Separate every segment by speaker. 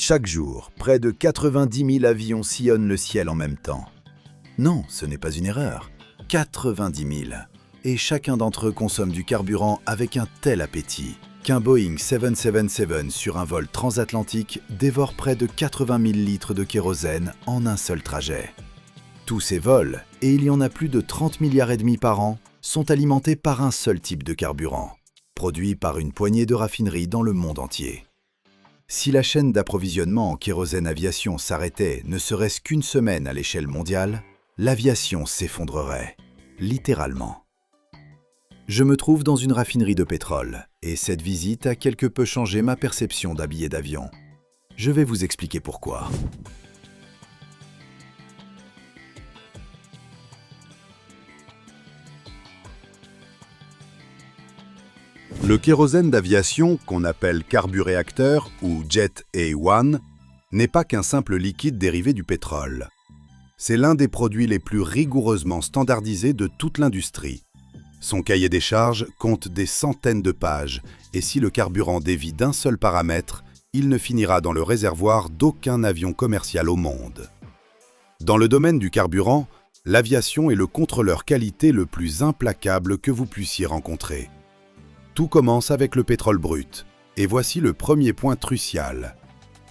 Speaker 1: Chaque jour, près de 90 000 avions sillonnent le ciel en même temps. Non, ce n'est pas une erreur. 90 000. Et chacun d'entre eux consomme du carburant avec un tel appétit qu'un Boeing 777 sur un vol transatlantique dévore près de 80 000 litres de kérosène en un seul trajet. Tous ces vols, et il y en a plus de 30 milliards et demi par an, sont alimentés par un seul type de carburant, produit par une poignée de raffineries dans le monde entier. Si la chaîne d'approvisionnement en kérosène aviation s'arrêtait ne serait-ce qu'une semaine à l'échelle mondiale, l'aviation s'effondrerait, littéralement. Je me trouve dans une raffinerie de pétrole, et cette visite a quelque peu changé ma perception d'un billet d'avion. Je vais vous expliquer pourquoi.
Speaker 2: Le kérosène d'aviation, qu'on appelle carburéacteur ou Jet A1, n'est pas qu'un simple liquide dérivé du pétrole. C'est l'un des produits les plus rigoureusement standardisés de toute l'industrie. Son cahier des charges compte des centaines de pages, et si le carburant dévie d'un seul paramètre, il ne finira dans le réservoir d'aucun avion commercial au monde. Dans le domaine du carburant, l'aviation est le contrôleur qualité le plus implacable que vous puissiez rencontrer. Tout commence avec le pétrole brut, et voici le premier point crucial.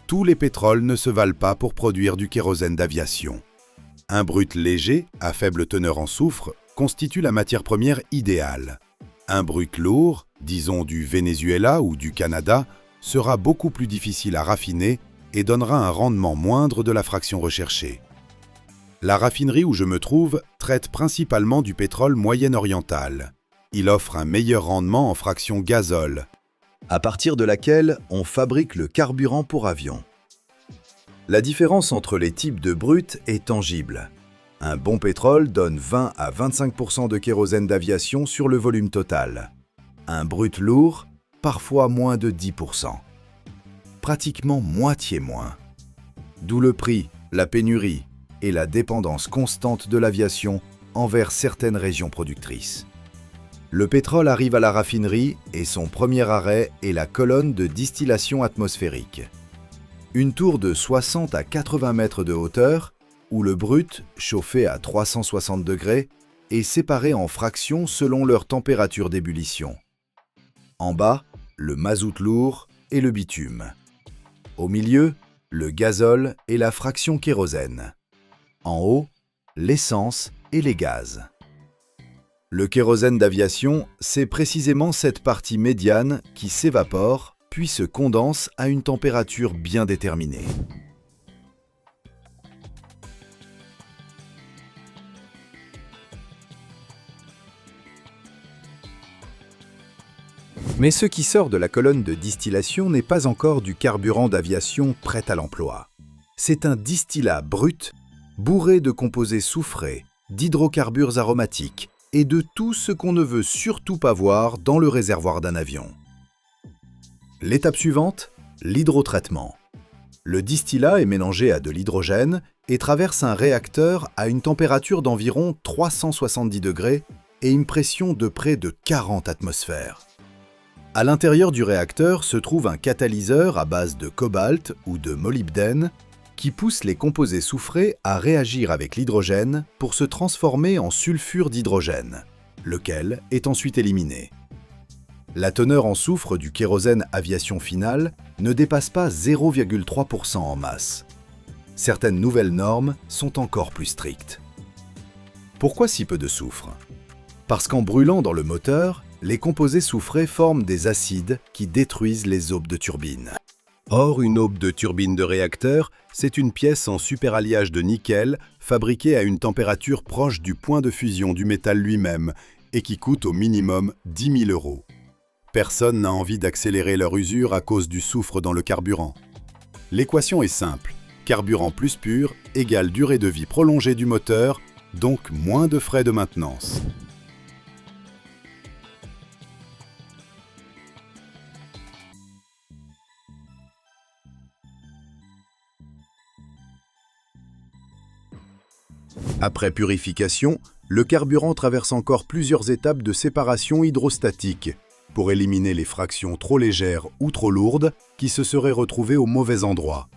Speaker 2: Tous les pétroles ne se valent pas pour produire du kérosène d'aviation. Un brut léger, à faible teneur en soufre, constitue la matière première idéale. Un brut lourd, disons du Venezuela ou du Canada, sera beaucoup plus difficile à raffiner et donnera un rendement moindre de la fraction recherchée. La raffinerie où je me trouve traite principalement du pétrole moyen-oriental. Il offre un meilleur rendement en fraction gazole,
Speaker 1: à partir de laquelle on fabrique le carburant pour avion. La différence entre les types de brut est tangible. Un bon pétrole donne 20 à 25% de kérosène d'aviation sur le volume total. Un brut lourd, parfois moins de 10%. Pratiquement moitié moins. D'où le prix, la pénurie et la dépendance constante de l'aviation envers certaines régions productrices. Le pétrole arrive à la raffinerie et son premier arrêt est la colonne de distillation atmosphérique. Une tour de 60 à 80 mètres de hauteur, où le brut, chauffé à 360 degrés, est séparé en fractions selon leur température d'ébullition. En bas, le mazout lourd et le bitume. Au milieu, le gazole et la fraction kérosène. En haut, l'essence et les gaz. Le kérosène d'aviation, c'est précisément cette partie médiane qui s'évapore puis se condense à une température bien déterminée. Mais ce qui sort de la colonne de distillation n'est pas encore du carburant d'aviation prêt à l'emploi. C'est un distillat brut, bourré de composés soufrés, d'hydrocarbures aromatiques, et de tout ce qu'on ne veut surtout pas voir dans le réservoir d'un avion. L'étape suivante, l'hydrotraitement. Le distillat est mélangé à de l'hydrogène et traverse un réacteur à une température d'environ 370 degrés et une pression de près de 40 atmosphères. À l'intérieur du réacteur se trouve un catalyseur à base de cobalt ou de molybdène qui pousse les composés soufrés à réagir avec l'hydrogène pour se transformer en sulfure d'hydrogène, lequel est ensuite éliminé. La teneur en soufre du kérosène aviation final ne dépasse pas 0,3% en masse. Certaines nouvelles normes sont encore plus strictes. Pourquoi si peu de soufre? Parce qu'en brûlant dans le moteur, les composés soufrés forment des acides qui détruisent les aubes de turbine. Or, une aube de turbine de réacteur, c'est une pièce en superalliage de nickel fabriquée à une température proche du point de fusion du métal lui-même et qui coûte au minimum 10 000 €. Personne n'a envie d'accélérer leur usure à cause du soufre dans le carburant. L'équation est simple. Carburant plus pur égale durée de vie prolongée du moteur, donc moins de frais de maintenance. Après purification, le carburant traverse encore plusieurs étapes de séparation hydrostatique pour éliminer les fractions trop légères ou trop lourdes qui se seraient retrouvées au mauvais endroit,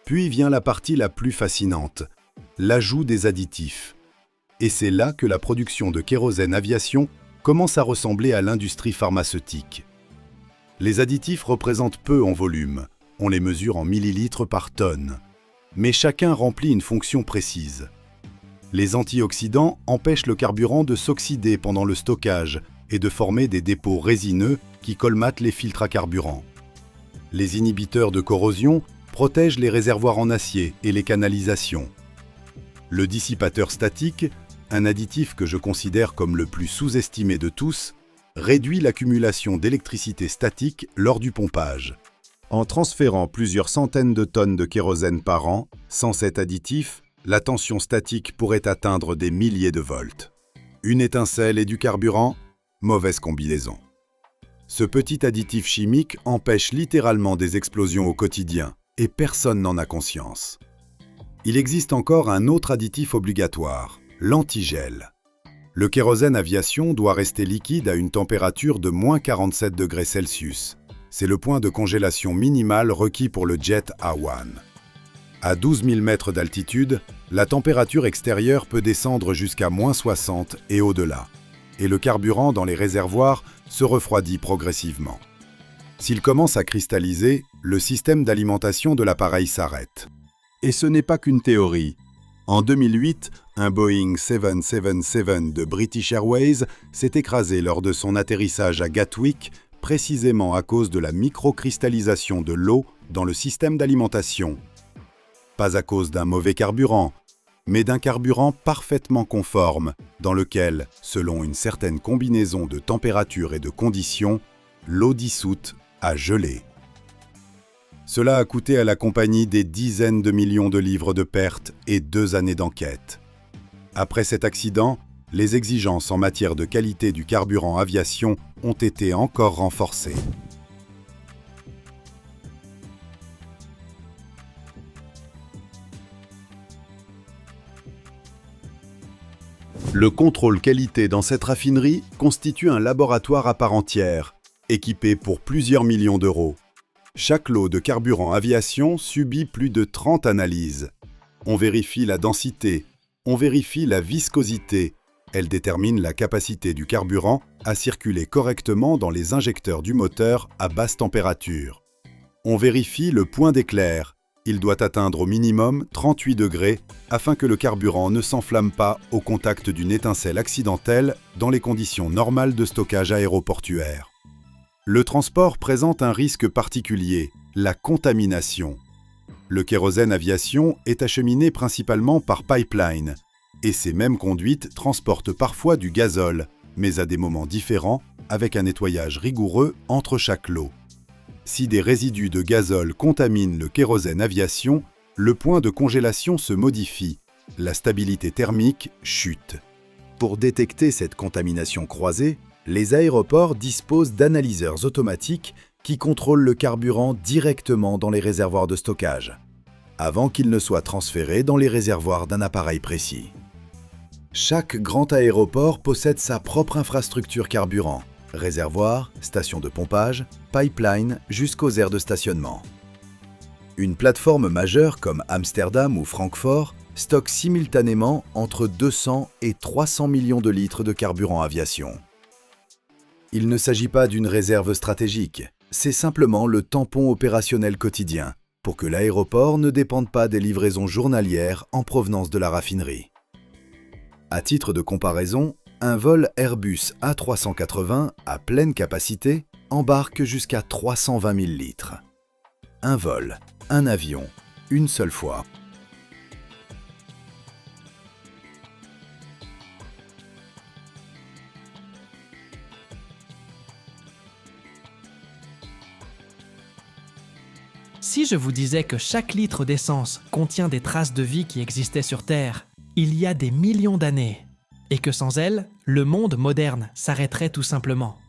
Speaker 2: Puis vient la partie la plus fascinante, l'ajout des additifs. Et c'est là que la production de kérosène aviation commence à ressembler à l'industrie pharmaceutique. Les additifs représentent peu en volume, on les mesure en millilitres par tonne. Mais chacun remplit une fonction précise. Les antioxydants empêchent le carburant de s'oxyder pendant le stockage et de former des dépôts résineux qui colmatent les filtres à carburant. Les inhibiteurs de corrosion protègent les réservoirs en acier et les canalisations. Le dissipateur statique, un additif que je considère comme le plus sous-estimé de tous, réduit l'accumulation d'électricité statique lors du pompage. En transférant plusieurs centaines de tonnes de kérosène par an, sans cet additif, la tension statique pourrait atteindre des milliers de volts. Une étincelle et du carburant, mauvaise combinaison. Ce petit additif chimique empêche littéralement des explosions au quotidien, et personne n'en a conscience. Il existe encore un autre additif obligatoire, l'antigel. Le kérosène aviation doit rester liquide à une température de moins 47 degrés Celsius. C'est le point de congélation minimal requis pour le jet A1. À 12 000 mètres d'altitude, la température extérieure peut descendre jusqu'à moins 60 et au-delà, et le carburant dans les réservoirs se refroidit progressivement. S'il commence à cristalliser, le système d'alimentation de l'appareil s'arrête. Et ce n'est pas qu'une théorie. En 2008, un Boeing 777 de British Airways s'est écrasé lors de son atterrissage à Gatwick, précisément à cause de la microcristallisation de l'eau dans le système d'alimentation. Pas à cause d'un mauvais carburant, mais d'un carburant parfaitement conforme, dans lequel, selon une certaine combinaison de température et de conditions, l'eau dissoute a gelé. Cela a coûté à la compagnie des dizaines de millions de livres de pertes et 2 années d'enquête. Après cet accident, les exigences en matière de qualité du carburant aviation ont été encore renforcées. Le contrôle qualité dans cette raffinerie constitue un laboratoire à part entière, équipé pour plusieurs millions d'euros. Chaque lot de carburant aviation subit plus de 30 analyses. On vérifie la densité, on vérifie la viscosité. Elle détermine la capacité du carburant à circuler correctement dans les injecteurs du moteur à basse température. On vérifie le point d'éclair. Il doit atteindre au minimum 38 degrés afin que le carburant ne s'enflamme pas au contact d'une étincelle accidentelle dans les conditions normales de stockage aéroportuaire. Le transport présente un risque particulier, la contamination. Le kérosène aviation est acheminé principalement par pipeline, et ces mêmes conduites transportent parfois du gazole, mais à des moments différents, avec un nettoyage rigoureux entre chaque lot. Si des résidus de gazole contaminent le kérosène aviation, le point de congélation se modifie, la stabilité thermique chute. Pour détecter cette contamination croisée, les aéroports disposent d'analyseurs automatiques qui contrôlent le carburant directement dans les réservoirs de stockage, avant qu'il ne soit transféré dans les réservoirs d'un appareil précis. Chaque grand aéroport possède sa propre infrastructure carburant, réservoir, station de pompage, pipeline jusqu'aux aires de stationnement. Une plateforme majeure comme Amsterdam ou Francfort stocke simultanément entre 200 et 300 millions de litres de carburant aviation. Il ne s'agit pas d'une réserve stratégique, c'est simplement le tampon opérationnel quotidien pour que l'aéroport ne dépende pas des livraisons journalières en provenance de la raffinerie. À titre de comparaison, un vol Airbus A380 à pleine capacité embarque jusqu'à 320 000 litres. Un vol, un avion, une seule fois.
Speaker 3: Si je vous disais que chaque litre d'essence contient des traces de vie qui existaient sur Terre il y a des millions d'années, et que sans elles, le monde moderne s'arrêterait tout simplement.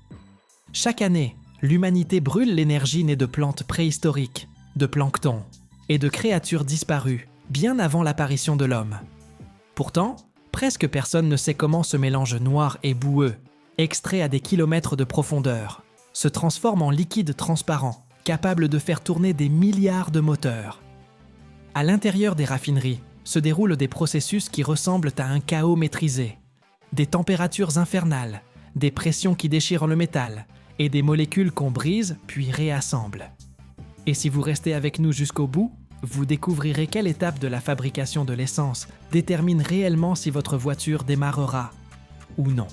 Speaker 3: Chaque année, l'humanité brûle l'énergie née de plantes préhistoriques, de plancton et de créatures disparues bien avant l'apparition de l'homme. Pourtant, presque personne ne sait comment ce mélange noir et boueux, extrait à des kilomètres de profondeur, se transforme en liquide transparent, capable de faire tourner des milliards de moteurs. À l'intérieur des raffineries se déroulent des processus qui ressemblent à un chaos maîtrisé. Des températures infernales, des pressions qui déchirent le métal et des molécules qu'on brise puis réassemble. Et si vous restez avec nous jusqu'au bout, vous découvrirez quelle étape de la fabrication de l'essence détermine réellement si votre voiture démarrera ou non.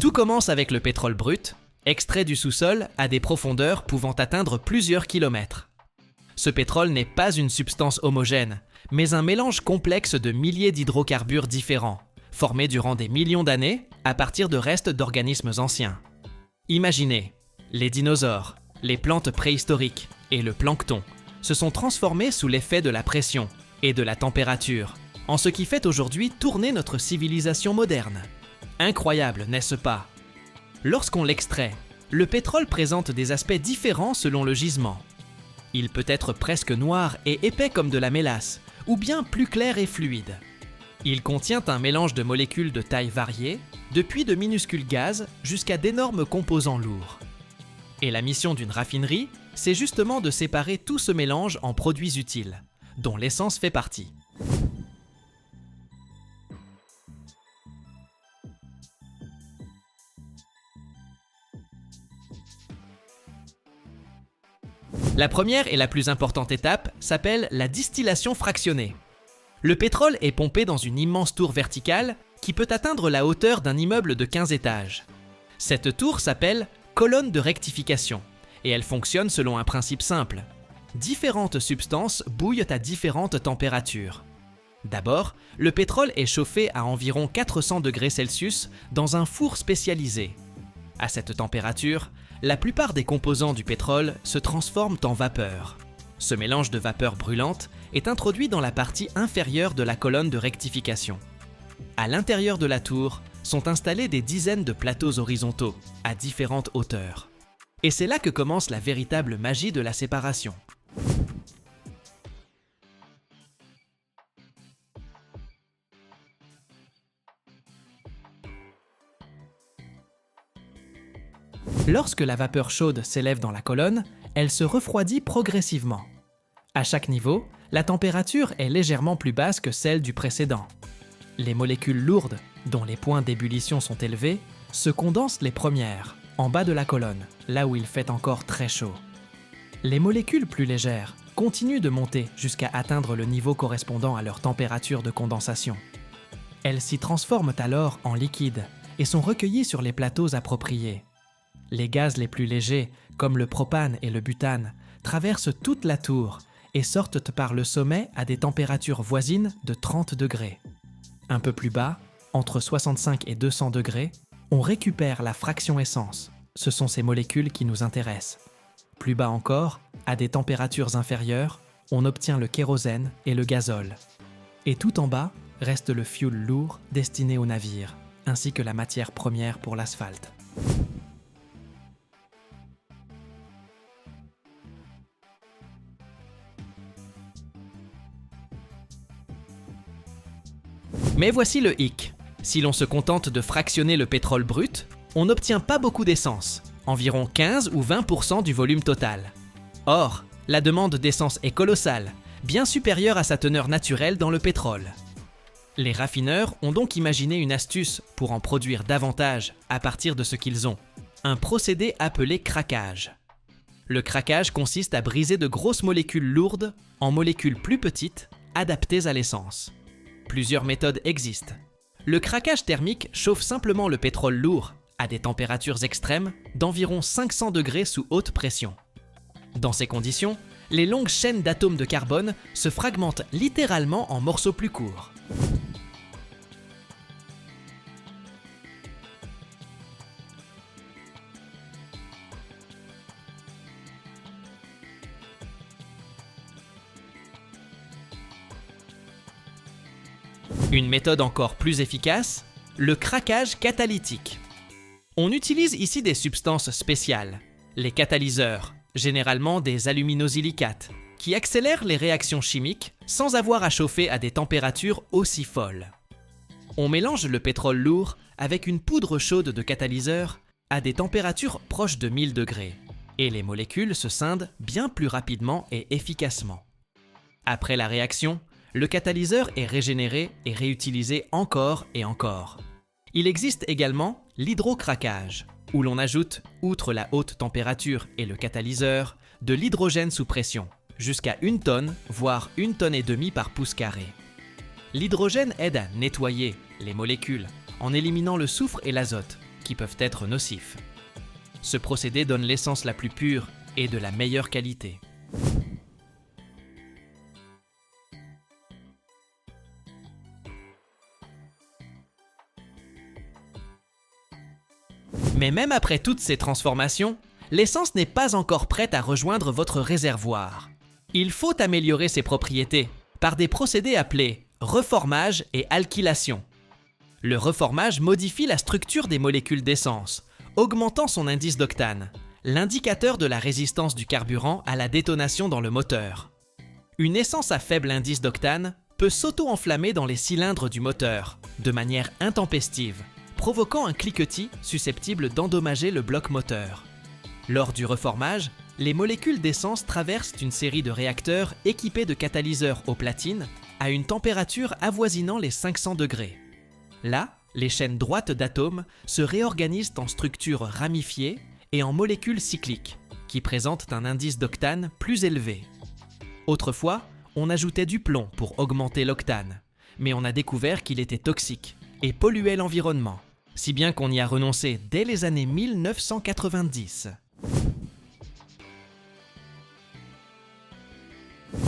Speaker 3: Tout commence avec le pétrole brut, extrait du sous-sol à des profondeurs pouvant atteindre plusieurs kilomètres. Ce pétrole n'est pas une substance homogène, mais un mélange complexe de milliers d'hydrocarbures différents, formés durant des millions d'années à partir de restes d'organismes anciens. Imaginez, les dinosaures, les plantes préhistoriques et le plancton se sont transformés sous l'effet de la pression et de la température, en ce qui fait aujourd'hui tourner notre civilisation moderne. Incroyable, n'est-ce pas? Lorsqu'on l'extrait, le pétrole présente des aspects différents selon le gisement. Il peut être presque noir et épais comme de la mélasse, ou bien plus clair et fluide. Il contient un mélange de molécules de taille variée, depuis de minuscules gaz jusqu'à d'énormes composants lourds. Et la mission d'une raffinerie, c'est justement de séparer tout ce mélange en produits utiles, dont l'essence fait partie. La première et la plus importante étape s'appelle la distillation fractionnée. Le pétrole est pompé dans une immense tour verticale qui peut atteindre la hauteur d'un immeuble de 15 étages. Cette tour s'appelle colonne de rectification et elle fonctionne selon un principe simple. Différentes substances bouillent à différentes températures. D'abord, le pétrole est chauffé à environ 400 degrés Celsius dans un four spécialisé. À cette température, la plupart des composants du pétrole se transforment en vapeur. Ce mélange de vapeur brûlante est introduit dans la partie inférieure de la colonne de rectification. À l'intérieur de la tour sont installés des dizaines de plateaux horizontaux, à différentes hauteurs. Et c'est là que commence la véritable magie de la séparation. Lorsque la vapeur chaude s'élève dans la colonne, elle se refroidit progressivement. À chaque niveau, la température est légèrement plus basse que celle du précédent. Les molécules lourdes, dont les points d'ébullition sont élevés, se condensent les premières, en bas de la colonne, là où il fait encore très chaud. Les molécules plus légères continuent de monter jusqu'à atteindre le niveau correspondant à leur température de condensation. Elles s'y transforment alors en liquide et sont recueillies sur les plateaux appropriés. Les gaz les plus légers, comme le propane et le butane, traversent toute la tour et sortent par le sommet à des températures voisines de 30 degrés. Un peu plus bas, entre 65 et 200 degrés, on récupère la fraction essence. Ce sont ces molécules qui nous intéressent. Plus bas encore, à des températures inférieures, on obtient le kérosène et le gazole. Et tout en bas, reste le fioul lourd destiné aux navires, ainsi que la matière première pour l'asphalte. Mais voici le hic. Si l'on se contente de fractionner le pétrole brut, on n'obtient pas beaucoup d'essence, environ 15 ou 20% du volume total. Or, la demande d'essence est colossale, bien supérieure à sa teneur naturelle dans le pétrole. Les raffineurs ont donc imaginé une astuce pour en produire davantage à partir de ce qu'ils ont, un procédé appelé craquage. Le craquage consiste à briser de grosses molécules lourdes en molécules plus petites, adaptées à l'essence. Plusieurs méthodes existent. Le craquage thermique chauffe simplement le pétrole lourd à des températures extrêmes d'environ 500 degrés sous haute pression. Dans ces conditions, les longues chaînes d'atomes de carbone se fragmentent littéralement en morceaux plus courts. Une méthode encore plus efficace, le craquage catalytique. On utilise ici des substances spéciales, les catalyseurs, généralement des aluminosilicates, qui accélèrent les réactions chimiques sans avoir à chauffer à des températures aussi folles. On mélange le pétrole lourd avec une poudre chaude de catalyseur à des températures proches de 1000 degrés, et les molécules se scindent bien plus rapidement et efficacement. Après la réaction, le catalyseur est régénéré et réutilisé encore et encore. Il existe également l'hydrocraquage, où l'on ajoute, outre la haute température et le catalyseur, de l'hydrogène sous pression, jusqu'à 1 tonne, voire 1,5 tonnes par pouce carré. L'hydrogène aide à nettoyer les molécules en éliminant le soufre et l'azote, qui peuvent être nocifs. Ce procédé donne l'essence la plus pure et de la meilleure qualité. Mais même après toutes ces transformations, l'essence n'est pas encore prête à rejoindre votre réservoir. Il faut améliorer ses propriétés par des procédés appelés reformage et alkylation. Le reformage modifie la structure des molécules d'essence, augmentant son indice d'octane, l'indicateur de la résistance du carburant à la détonation dans le moteur. Une essence à faible indice d'octane peut s'auto-enflammer dans les cylindres du moteur, de manière intempestive, provoquant un cliquetis susceptible d'endommager le bloc moteur. Lors du reformage, les molécules d'essence traversent une série de réacteurs équipés de catalyseurs au platine à une température avoisinant les 500 degrés. Là, les chaînes droites d'atomes se réorganisent en structures ramifiées et en molécules cycliques, qui présentent un indice d'octane plus élevé. Autrefois, on ajoutait du plomb pour augmenter l'octane, mais on a découvert qu'il était toxique et polluait l'environnement, si bien qu'on y a renoncé dès les années 1990.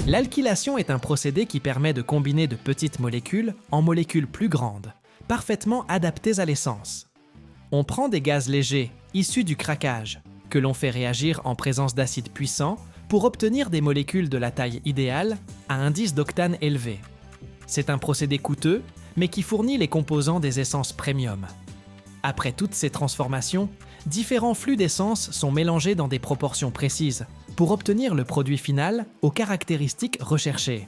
Speaker 3: L'alkylation est un procédé qui permet de combiner de petites molécules en molécules plus grandes, parfaitement adaptées à l'essence. On prend des gaz légers issus du craquage, que l'on fait réagir en présence d'acides puissants pour obtenir des molécules de la taille idéale à indice d'octane élevé. C'est un procédé coûteux, mais qui fournit les composants des essences premium. Après toutes ces transformations, différents flux d'essence sont mélangés dans des proportions précises pour obtenir le produit final aux caractéristiques recherchées.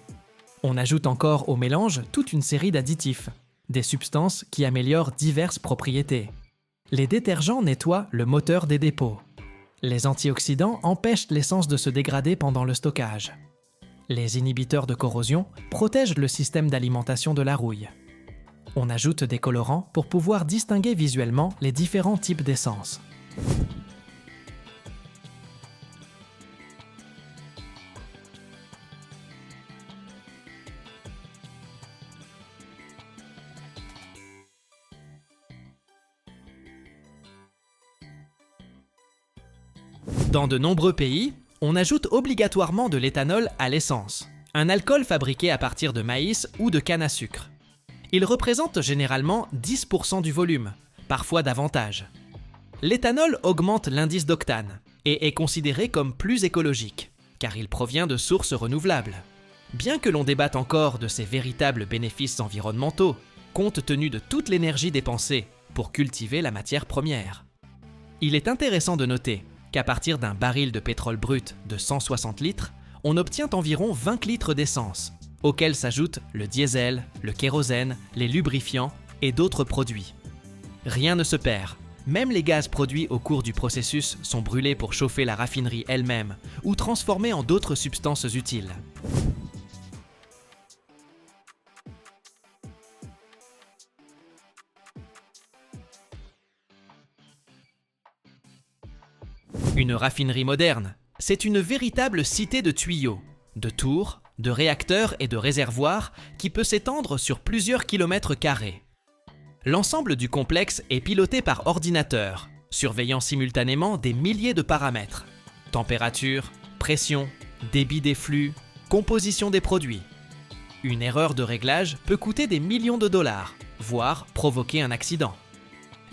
Speaker 3: On ajoute encore au mélange toute une série d'additifs, des substances qui améliorent diverses propriétés. Les détergents nettoient le moteur des dépôts. Les antioxydants empêchent l'essence de se dégrader pendant le stockage. Les inhibiteurs de corrosion protègent le système d'alimentation de la rouille. On ajoute des colorants pour pouvoir distinguer visuellement les différents types d'essence. Dans de nombreux pays, on ajoute obligatoirement de l'éthanol à l'essence, un alcool fabriqué à partir de maïs ou de canne à sucre. Il représente généralement 10% du volume, parfois davantage. L'éthanol augmente l'indice d'octane et est considéré comme plus écologique, car il provient de sources renouvelables. Bien que l'on débatte encore de ses véritables bénéfices environnementaux, compte tenu de toute l'énergie dépensée pour cultiver la matière première. Il est intéressant de noter qu'à partir d'un baril de pétrole brut de 160 litres, on obtient environ 20 litres d'essence, auxquels s'ajoutent le diesel, le kérosène, les lubrifiants et d'autres produits. Rien ne se perd, même les gaz produits au cours du processus sont brûlés pour chauffer la raffinerie elle-même ou transformés en d'autres substances utiles. Une raffinerie moderne, c'est une véritable cité de tuyaux, de tours, de réacteurs et de réservoirs qui peut s'étendre sur plusieurs kilomètres carrés. L'ensemble du complexe est piloté par ordinateur, surveillant simultanément des milliers de paramètres: température, pression, débit des flux, composition des produits. Une erreur de réglage peut coûter des millions de dollars, voire provoquer un accident.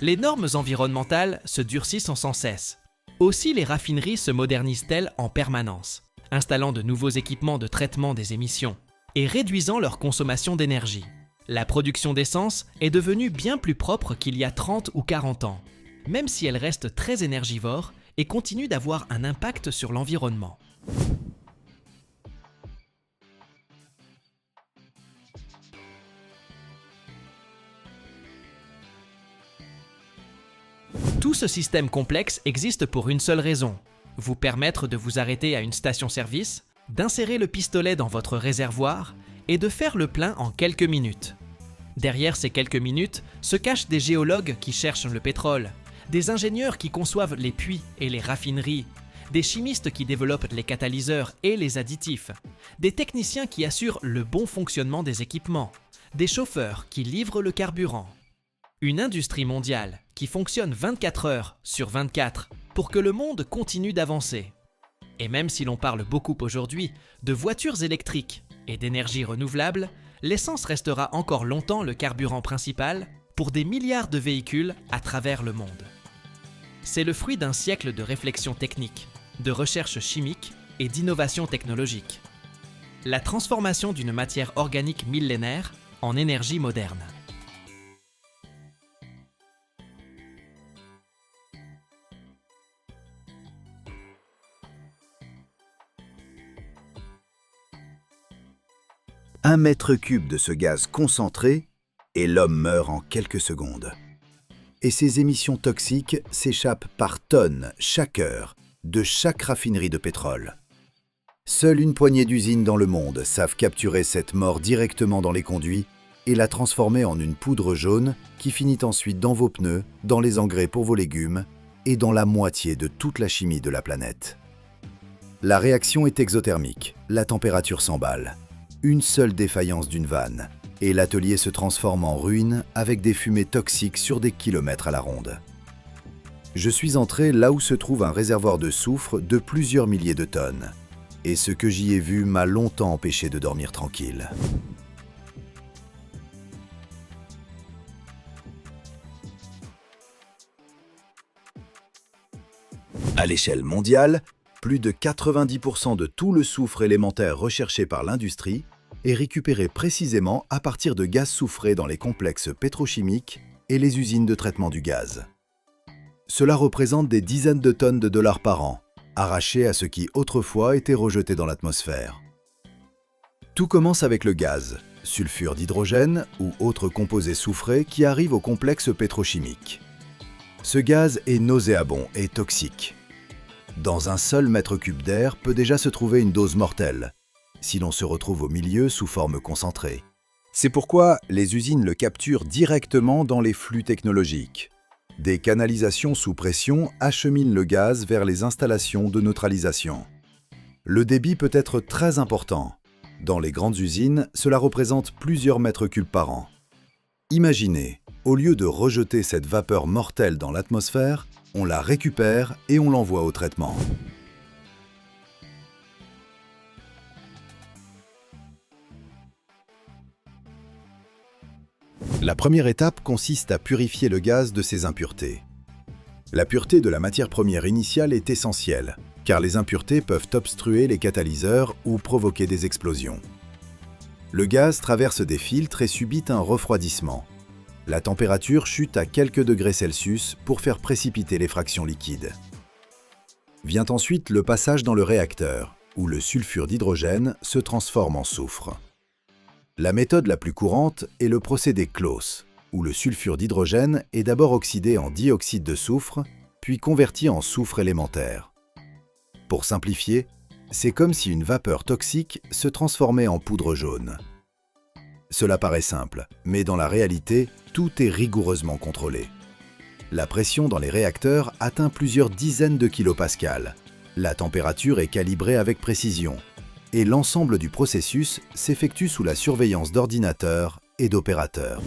Speaker 3: Les normes environnementales se durcissent sans cesse. Aussi, les raffineries se modernisent-elles en permanence, installant de nouveaux équipements de traitement des émissions et réduisant leur consommation d'énergie. La production d'essence est devenue bien plus propre qu'il y a 30 ou 40 ans, même si elle reste très énergivore et continue d'avoir un impact sur l'environnement. Tout ce système complexe existe pour une seule raison, vous permettre de vous arrêter à une station-service, d'insérer le pistolet dans votre réservoir et de faire le plein en quelques minutes. Derrière ces quelques minutes se cachent des géologues qui cherchent le pétrole, des ingénieurs qui conçoivent les puits et les raffineries, des chimistes qui développent les catalyseurs et les additifs, des techniciens qui assurent le bon fonctionnement des équipements, des chauffeurs qui livrent le carburant. Une industrie mondiale qui fonctionne 24 heures sur 24 pour que le monde continue d'avancer. Et même si l'on parle beaucoup aujourd'hui de voitures électriques et d'énergie renouvelable, l'essence restera encore longtemps le carburant principal pour des milliards de véhicules à travers le monde. C'est le fruit d'un siècle de réflexion technique, de recherche chimique et d'innovation technologique. La transformation d'une matière organique millénaire en énergie moderne.
Speaker 1: Un mètre cube de ce gaz concentré et l'homme meurt en quelques secondes. Et ces émissions toxiques s'échappent par tonnes chaque heure de chaque raffinerie de pétrole. Seule une poignée d'usines dans le monde savent capturer cette mort directement dans les conduits et la transformer en une poudre jaune qui finit ensuite dans vos pneus, dans les engrais pour vos légumes et dans la moitié de toute la chimie de la planète. La réaction est exothermique, la température s'emballe. Une seule défaillance d'une vanne, et l'atelier se transforme en ruine avec des fumées toxiques sur des kilomètres à la ronde. Je suis entré là où se trouve un réservoir de soufre de plusieurs milliers de tonnes, et ce que j'y ai vu m'a longtemps empêché de dormir tranquille. À l'échelle mondiale, plus de 90% de tout le soufre élémentaire recherché par l'industrie est récupéré précisément à partir de gaz soufré dans les complexes pétrochimiques et les usines de traitement du gaz. Cela représente des dizaines de tonnes de dollars par an, arrachés à ce qui autrefois était rejeté dans l'atmosphère. Tout commence avec le gaz, sulfure d'hydrogène ou autres composés soufrés qui arrivent au complexe pétrochimique. Ce gaz est nauséabond et toxique. Dans un seul mètre cube d'air peut déjà se trouver une dose mortelle, si l'on se retrouve au milieu sous forme concentrée. C'est pourquoi les usines le capturent directement dans les flux technologiques. Des canalisations sous pression acheminent le gaz vers les installations de neutralisation. Le débit peut être très important. Dans les grandes usines, cela représente plusieurs mètres cubes par an. Imaginez, au lieu de rejeter cette vapeur mortelle dans l'atmosphère, on la récupère et on l'envoie au traitement. La première étape consiste à purifier le gaz de ses impuretés. La pureté de la matière première initiale est essentielle, car les impuretés peuvent obstruer les catalyseurs ou provoquer des explosions. Le gaz traverse des filtres et subit un refroidissement. La température chute à quelques degrés Celsius pour faire précipiter les fractions liquides. Vient ensuite le passage dans le réacteur, où le sulfure d'hydrogène se transforme en soufre. La méthode la plus courante est le procédé Claus, où le sulfure d'hydrogène est d'abord oxydé en dioxyde de soufre, puis converti en soufre élémentaire. Pour simplifier, c'est comme si une vapeur toxique se transformait en poudre jaune. Cela paraît simple, mais dans la réalité, tout est rigoureusement contrôlé. La pression dans les réacteurs atteint plusieurs dizaines de kilopascals. La température est calibrée avec précision. Et l'ensemble du processus s'effectue sous la surveillance d'ordinateurs et d'opérateurs.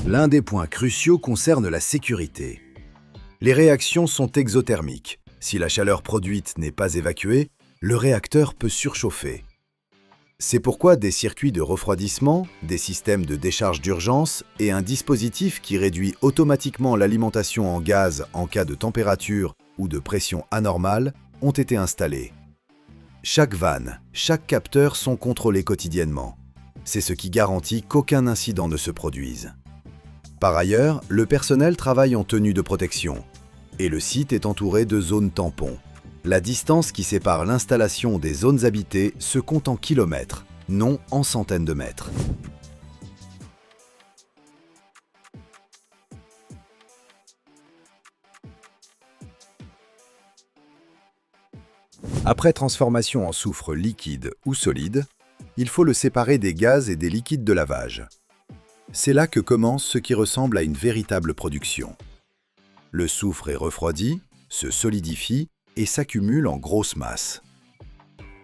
Speaker 1: L'un des points cruciaux concerne la sécurité. Les réactions sont exothermiques. Si la chaleur produite n'est pas évacuée, le réacteur peut surchauffer. C'est pourquoi des circuits de refroidissement, des systèmes de décharge d'urgence et un dispositif qui réduit automatiquement l'alimentation en gaz en cas de température ou de pression anormale ont été installés. Chaque vanne, chaque capteur sont contrôlés quotidiennement. C'est ce qui garantit qu'aucun incident ne se produise. Par ailleurs, le personnel travaille en tenue de protection et le site est entouré de zones tampons. La distance qui sépare l'installation des zones habitées se compte en kilomètres, non en centaines de mètres. Après transformation en soufre liquide ou solide, il faut le séparer des gaz et des liquides de lavage. C'est là que commence ce qui ressemble à une véritable production. Le soufre est refroidi, se solidifie et s'accumule en grosses masses.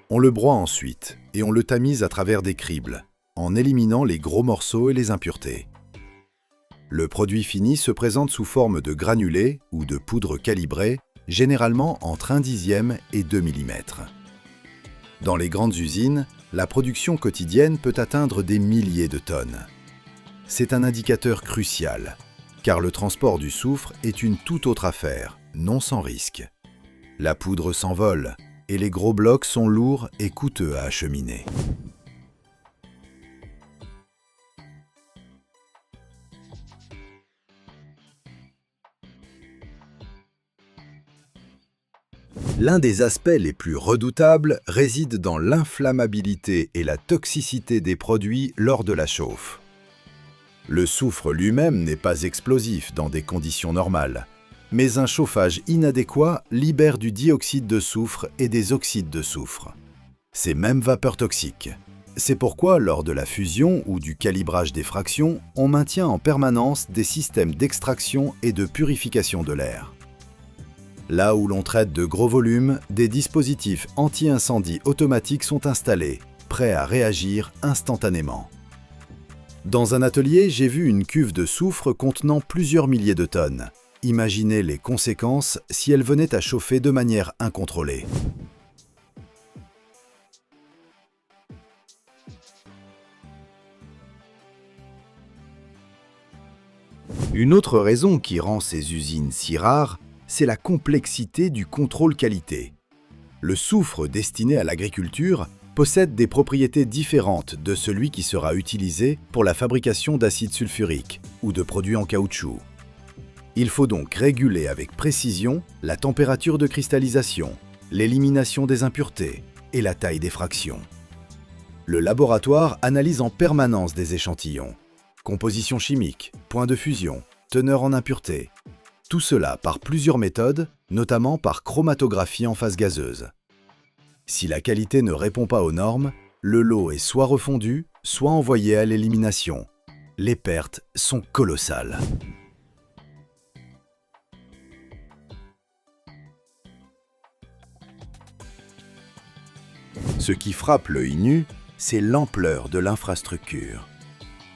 Speaker 1: On le broie ensuite et on le tamise à travers des cribles, en éliminant les gros morceaux et les impuretés. Le produit fini se présente sous forme de granulés ou de poudre calibrée, généralement entre 1/10 et 2 mm. Dans les grandes usines, la production quotidienne peut atteindre des milliers de tonnes. C'est un indicateur crucial, car le transport du soufre est une toute autre affaire, non sans risque. La poudre s'envole et les gros blocs sont lourds et coûteux à acheminer. L'un des aspects les plus redoutables réside dans l'inflammabilité et la toxicité des produits lors de la chauffe. Le soufre lui-même n'est pas explosif dans des conditions normales, mais un chauffage inadéquat libère du dioxyde de soufre et des oxydes de soufre. Ces mêmes vapeurs toxiques. C'est pourquoi, lors de la fusion ou du calibrage des fractions, on maintient en permanence des systèmes d'extraction et de purification de l'air. Là où l'on traite de gros volumes, des dispositifs anti-incendie automatiques sont installés, prêts à réagir instantanément. Dans un atelier, j'ai vu une cuve de soufre contenant plusieurs milliers de tonnes. Imaginez les conséquences si elle venait à chauffer de manière incontrôlée. Une autre raison qui rend ces usines si rares, c'est la complexité du contrôle qualité. Le soufre destiné à l'agriculture possède des propriétés différentes de celui qui sera utilisé pour la fabrication d'acide sulfurique ou de produits en caoutchouc. Il faut donc réguler avec précision la température de cristallisation, l'élimination des impuretés et la taille des fractions. Le laboratoire analyse en permanence des échantillons. Composition chimique, point de fusion, teneur en impuretés. Tout cela par plusieurs méthodes, notamment par chromatographie en phase gazeuse. Si la qualité ne répond pas aux normes, le lot est soit refondu, soit envoyé à l'élimination. Les pertes sont colossales. Ce qui frappe l'œil nu, c'est l'ampleur de l'infrastructure.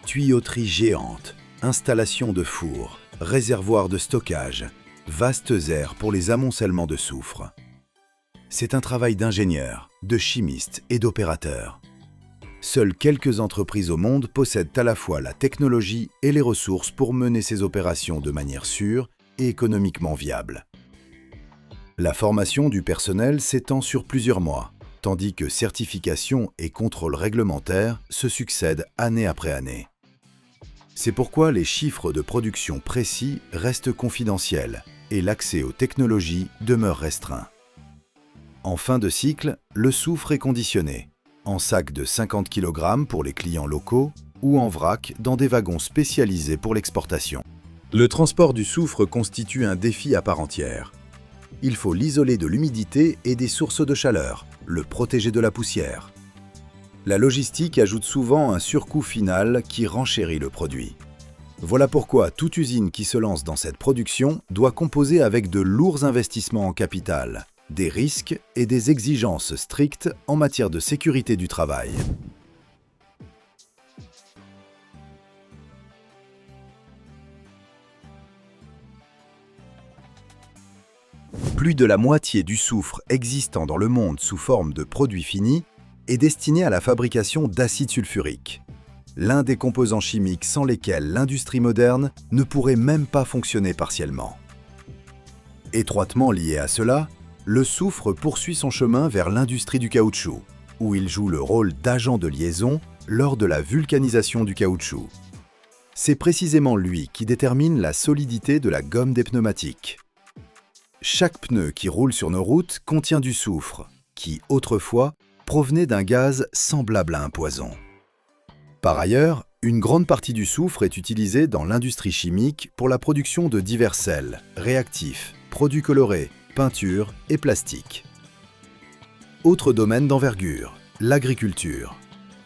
Speaker 1: Tuyauterie géante, installation de fours, réservoirs de stockage, vastes aires pour les amoncellements de soufre. C'est un travail d'ingénieurs, de chimistes et d'opérateurs. Seules quelques entreprises au monde possèdent à la fois la technologie et les ressources pour mener ces opérations de manière sûre et économiquement viable. La formation du personnel s'étend sur plusieurs mois, tandis que certification et contrôle réglementaire se succèdent année après année. C'est pourquoi les chiffres de production précis restent confidentiels et l'accès aux technologies demeure restreint. En fin de cycle, le soufre est conditionné, en sac de 50 kg pour les clients locaux ou en vrac dans des wagons spécialisés pour l'exportation. Le transport du soufre constitue un défi à part entière. Il faut l'isoler de l'humidité et des sources de chaleur, le protéger de la poussière. La logistique ajoute souvent un surcoût final qui renchérit le produit. Voilà pourquoi toute usine qui se lance dans cette production doit composer avec de lourds investissements en capital, des risques et des exigences strictes en matière de sécurité du travail. Plus de la moitié du soufre existant dans le monde sous forme de produits finis est destiné à la fabrication d'acide sulfurique, l'un des composants chimiques sans lesquels l'industrie moderne ne pourrait même pas fonctionner partiellement. Étroitement lié à cela, le soufre poursuit son chemin vers l'industrie du caoutchouc, où il joue le rôle d'agent de liaison lors de la vulcanisation du caoutchouc. C'est précisément lui qui détermine la solidité de la gomme des pneumatiques. Chaque pneu qui roule sur nos routes contient du soufre, qui, autrefois, provenait d'un gaz semblable à un poison. Par ailleurs, une grande partie du soufre est utilisée dans l'industrie chimique pour la production de divers sels, réactifs, produits colorés, peintures et plastiques. Autre domaine d'envergure, l'agriculture,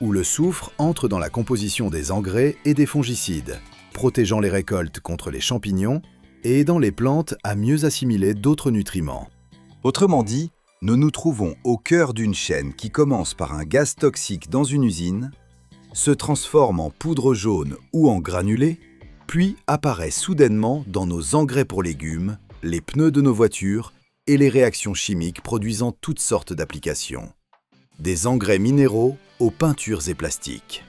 Speaker 1: où le soufre entre dans la composition des engrais et des fongicides, protégeant les récoltes contre les champignons et aidant les plantes à mieux assimiler d'autres nutriments.
Speaker 2: Autrement dit, nous nous trouvons au cœur d'une chaîne qui commence par un gaz toxique dans une usine, se transforme en poudre jaune ou en granulés, puis apparaît soudainement dans nos engrais pour légumes, les pneus de nos voitures et les réactions chimiques produisant toutes sortes d'applications. Des engrais minéraux aux peintures et plastiques.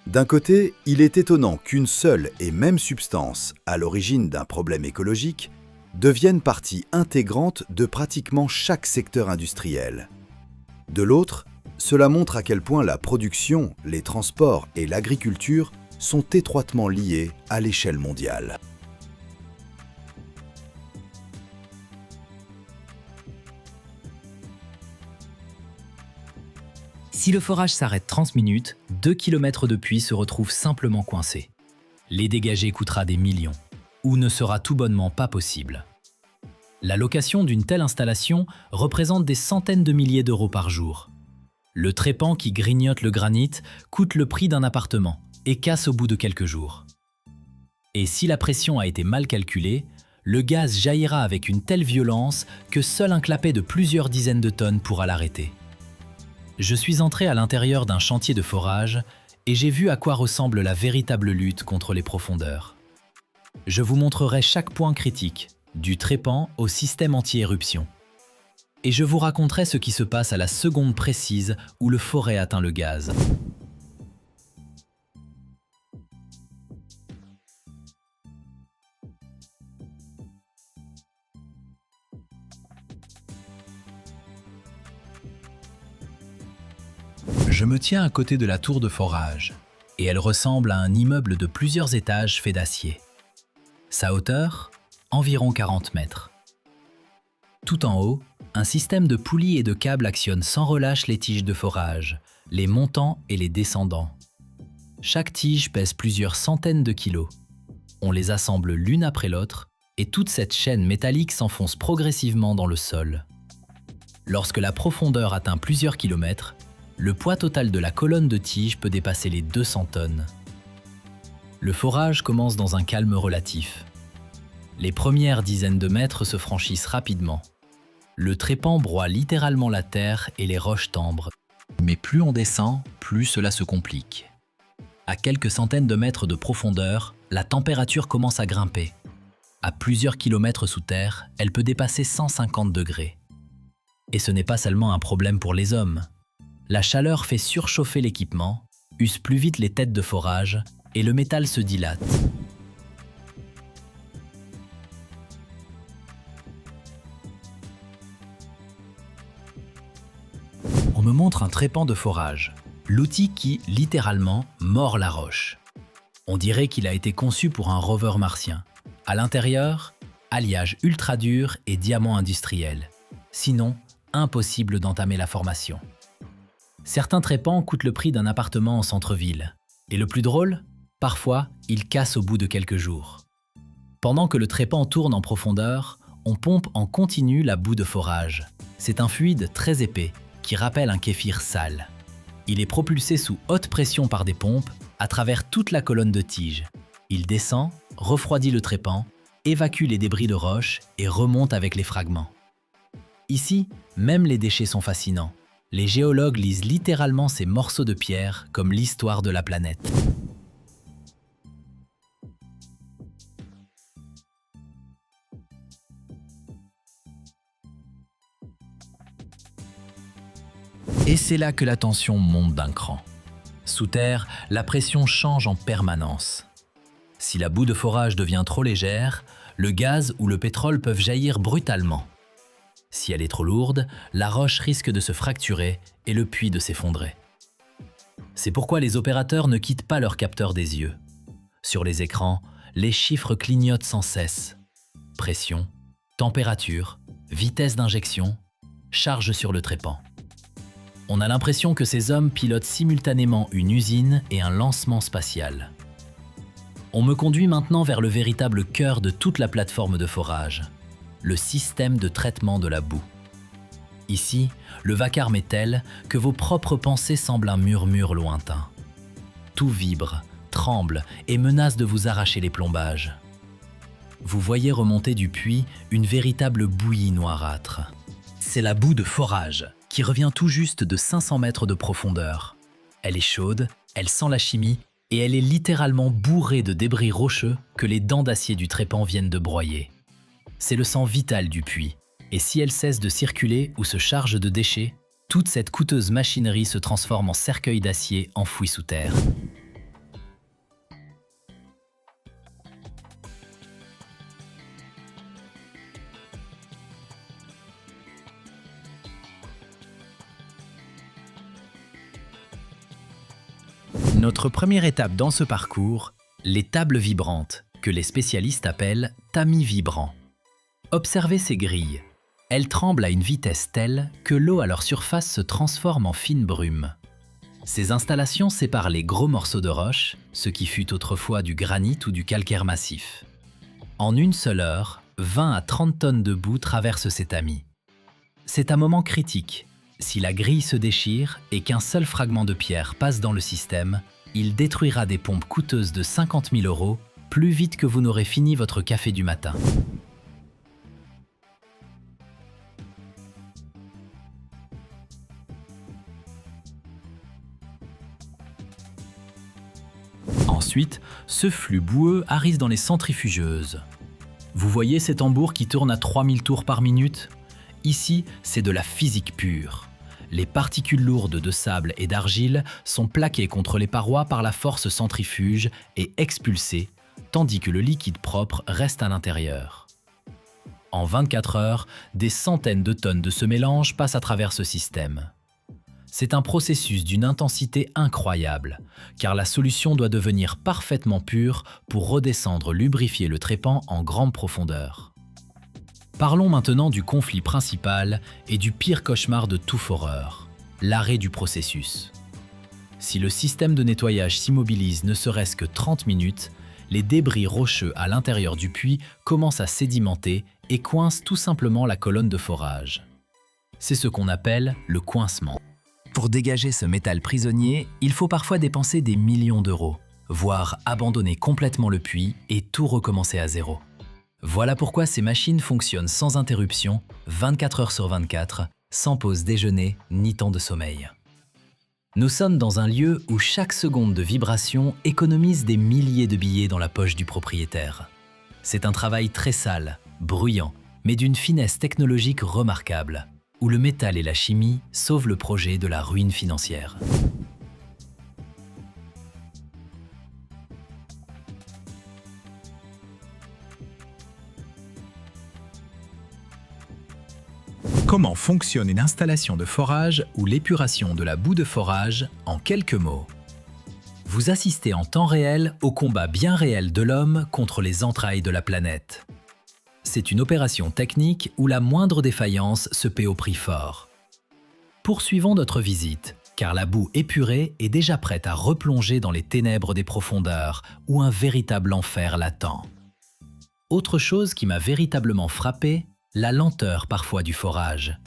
Speaker 2: D'un côté, il est étonnant qu'une seule et même substance, à l'origine d'un problème écologique, devienne partie intégrante de pratiquement chaque secteur industriel. De l'autre, cela montre à quel point la production, les transports et l'agriculture sont étroitement liés à l'échelle mondiale.
Speaker 4: Si le forage s'arrête 30 minutes, 2 km de puits se retrouvent simplement coincés. Les dégager coûtera des millions, ou ne sera tout bonnement pas possible. La location d'une telle installation représente des centaines de milliers d'euros par jour. Le trépan qui grignote le granit coûte le prix d'un appartement et casse au bout de quelques jours. Et si la pression a été mal calculée, le gaz jaillira avec une telle violence que seul un clapet de plusieurs dizaines de tonnes pourra l'arrêter. Je suis entré à l'intérieur d'un chantier de forage et j'ai vu à quoi ressemble la véritable lutte contre les profondeurs. Je vous montrerai chaque point critique, du trépan au système anti-éruption. Et je vous raconterai ce qui se passe à la seconde précise où le forêt atteint le gaz. Je me tiens à côté de la tour de forage, et elle ressemble à un immeuble de plusieurs étages fait d'acier. Sa hauteur, environ 40 mètres. Tout en haut, un système de poulies et de câbles actionne sans relâche les tiges de forage, les montants et les descendants. Chaque tige pèse plusieurs centaines de kilos. On les assemble l'une après l'autre, et toute cette chaîne métallique s'enfonce progressivement dans le sol. Lorsque la profondeur atteint plusieurs kilomètres, le poids total de la colonne de tige peut dépasser les 200 tonnes. Le forage commence dans un calme relatif. Les premières dizaines de mètres se franchissent rapidement. Le trépan broie littéralement la terre et les roches tambrent. Mais plus on descend, plus cela se complique. À quelques centaines de mètres de profondeur, la température commence à grimper. À plusieurs kilomètres sous terre, elle peut dépasser 150 degrés. Et ce n'est pas seulement un problème pour les hommes. La chaleur fait surchauffer l'équipement, use plus vite les têtes de forage et le métal se dilate. On me montre un trépan de forage, l'outil qui, littéralement, mord la roche. On dirait qu'il a été conçu pour un rover martien. À l'intérieur, alliage ultra dur et diamant industriel. Sinon, impossible d'entamer la formation. Certains trépans coûtent le prix d'un appartement en centre-ville. Et le plus drôle, parfois, ils cassent au bout de quelques jours. Pendant que le trépan tourne en profondeur, on pompe en continu la boue de forage. C'est un fluide très épais qui rappelle un kéfir sale. Il est propulsé sous haute pression par des pompes à travers toute la colonne de tige. Il descend, refroidit le trépan, évacue les débris de roche et remonte avec les fragments. Ici, même les déchets sont fascinants. Les géologues lisent littéralement ces morceaux de pierre comme l'histoire de la planète. Et c'est là que la tension monte d'un cran. Sous terre, la pression change en permanence. Si la boue de forage devient trop légère, le gaz ou le pétrole peuvent jaillir brutalement. Si elle est trop lourde, la roche risque de se fracturer et le puits de s'effondrer. C'est pourquoi les opérateurs ne quittent pas leur capteur des yeux. Sur les écrans, les chiffres clignotent sans cesse. Pression, température, vitesse d'injection, charge sur le trépan. On a l'impression que ces hommes pilotent simultanément une usine et un lancement spatial. On me conduit maintenant vers le véritable cœur de toute la plateforme de forage, le système de traitement de la boue. Ici, le vacarme est tel que vos propres pensées semblent un murmure lointain. Tout vibre, tremble et menace de vous arracher les plombages. Vous voyez remonter du puits une véritable bouillie noirâtre. C'est la boue de forage, qui revient tout juste de 500 mètres de profondeur. Elle est chaude, elle sent la chimie et elle est littéralement bourrée de débris rocheux que les dents d'acier du trépan viennent de broyer. C'est le sang vital du puits, et si elle cesse de circuler ou se charge de déchets, toute cette coûteuse machinerie se transforme en cercueil d'acier enfoui sous terre. Notre première étape dans ce parcours, les tables vibrantes, que les spécialistes appellent tamis vibrants. Observez ces grilles. Elles tremblent à une vitesse telle que l'eau à leur surface se transforme en fine brume. Ces installations séparent les gros morceaux de roche, ce qui fut autrefois du granit ou du calcaire massif. En une seule heure, 20 à 30 tonnes de boue traversent ces tamis. C'est un moment critique. Si la grille se déchire et qu'un seul fragment de pierre passe dans le système, il détruira des pompes coûteuses de 50 000 € plus vite que vous n'aurez fini votre café du matin. Ensuite, ce flux boueux arrive dans les centrifugeuses. Vous voyez ces tambours qui tournent à 3000 tours par minute ? Ici, c'est de la physique pure. Les particules lourdes de sable et d'argile sont plaquées contre les parois par la force centrifuge et expulsées, tandis que le liquide propre reste à l'intérieur. En 24 heures, des centaines de tonnes de ce mélange passent à travers ce système. C'est un processus d'une intensité incroyable, car la solution doit devenir parfaitement pure pour redescendre lubrifier le trépan en grande profondeur. Parlons maintenant du conflit principal et du pire cauchemar de tout foreur, l'arrêt du processus. Si le système de nettoyage s'immobilise ne serait-ce que 30 minutes, les débris rocheux à l'intérieur du puits commencent à sédimenter et coincent tout simplement la colonne de forage. C'est ce qu'on appelle le coincement. Pour dégager ce métal prisonnier, il faut parfois dépenser des millions d'euros, voire abandonner complètement le puits et tout recommencer à zéro. Voilà pourquoi ces machines fonctionnent sans interruption, 24 heures sur 24, sans pause déjeuner ni temps de sommeil. Nous sommes dans un lieu où chaque seconde de vibration économise des milliers de billets dans la poche du propriétaire. C'est un travail très sale, bruyant, mais d'une finesse technologique remarquable, où le métal et la chimie sauvent le projet de la ruine financière. Comment fonctionne une installation de forage ou l'épuration de la boue de forage en quelques mots? Vous assistez en temps réel au combat bien réel de l'homme contre les entrailles de la planète. C'est une opération technique où la moindre défaillance se paie au prix fort. Poursuivons notre visite, car la boue épurée est déjà prête à replonger dans les ténèbres des profondeurs où un véritable enfer l'attend. Autre chose qui m'a véritablement frappé, la lenteur parfois du forage.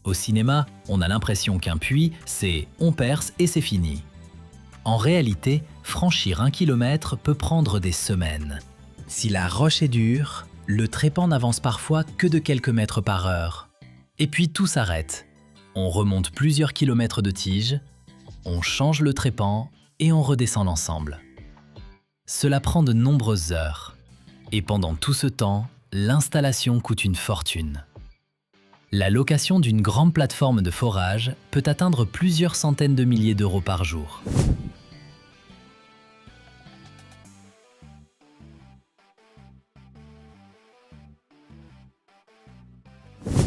Speaker 4: Au cinéma, on a l'impression qu'un puits, c'est on perce et c'est fini. En réalité, franchir 1 kilomètre peut prendre des semaines. Si la roche est dure, le trépan n'avance parfois que de quelques mètres par heure. Et puis tout s'arrête. On remonte plusieurs kilomètres de tige, on change le trépan et on redescend l'ensemble. Cela prend de nombreuses heures. Et pendant tout ce temps, l'installation coûte une fortune. La location d'une grande plateforme de forage peut atteindre plusieurs centaines de milliers d'euros par jour.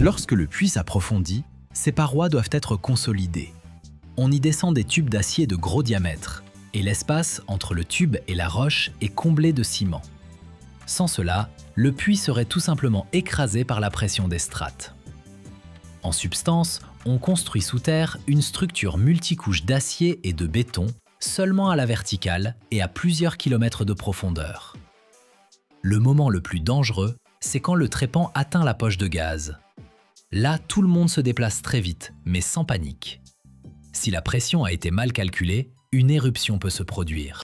Speaker 4: Lorsque le puits s'approfondit, ses parois doivent être consolidées. On y descend des tubes d'acier de gros diamètre, et l'espace entre le tube et la roche est comblé de ciment. Sans cela, le puits serait tout simplement écrasé par la pression des strates. En substance, on construit sous terre une structure multicouche d'acier et de béton seulement à la verticale et à plusieurs kilomètres de profondeur. Le moment le plus dangereux, c'est quand le trépan atteint la poche de gaz. Là, tout le monde se déplace très vite, mais sans panique. Si la pression a été mal calculée, une éruption peut se produire.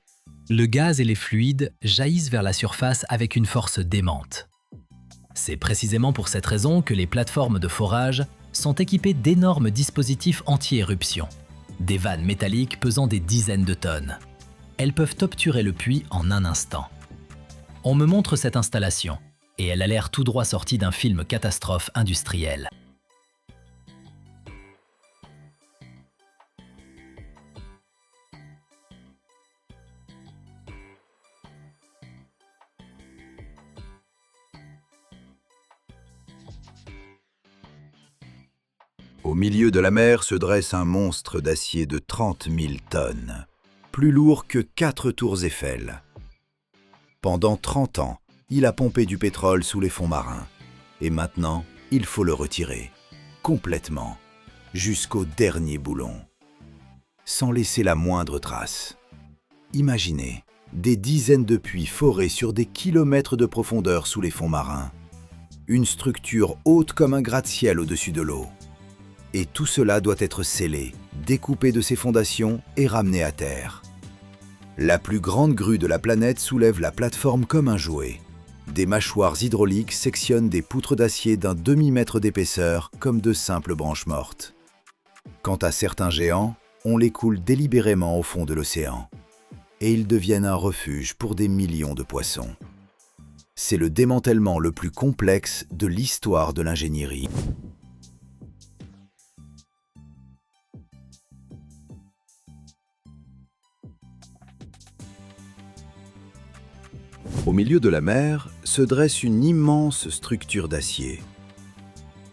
Speaker 4: Le gaz et les fluides jaillissent vers la surface avec une force démente. C'est précisément pour cette raison que les plateformes de forage sont équipées d'énormes dispositifs anti-éruption, des vannes métalliques pesant des dizaines de tonnes. Elles peuvent obturer le puits en un instant. On me montre cette installation, et elle a l'air tout droit sortie d'un film catastrophe industrielle.
Speaker 1: Au milieu de la mer se dresse un monstre d'acier de 30 000 tonnes, plus lourd que 4 tours Eiffel. Pendant 30 ans, il a pompé du pétrole sous les fonds marins. Et maintenant, il faut le retirer, complètement, jusqu'au dernier boulon, sans laisser la moindre trace. Imaginez, des dizaines de puits forés sur des kilomètres de profondeur sous les fonds marins. Une structure haute comme un gratte-ciel au-dessus de l'eau. Et tout cela doit être scellé, découpé de ses fondations et ramené à terre. La plus grande grue de la planète soulève la plateforme comme un jouet. Des mâchoires hydrauliques sectionnent des poutres d'acier d'un demi-mètre d'épaisseur comme de simples branches mortes. Quant à certains géants, on les coule délibérément au fond de l'océan. Et ils deviennent un refuge pour des millions de poissons. C'est le démantèlement le plus complexe de l'histoire de l'ingénierie. Au milieu de la mer se dresse une immense structure d'acier.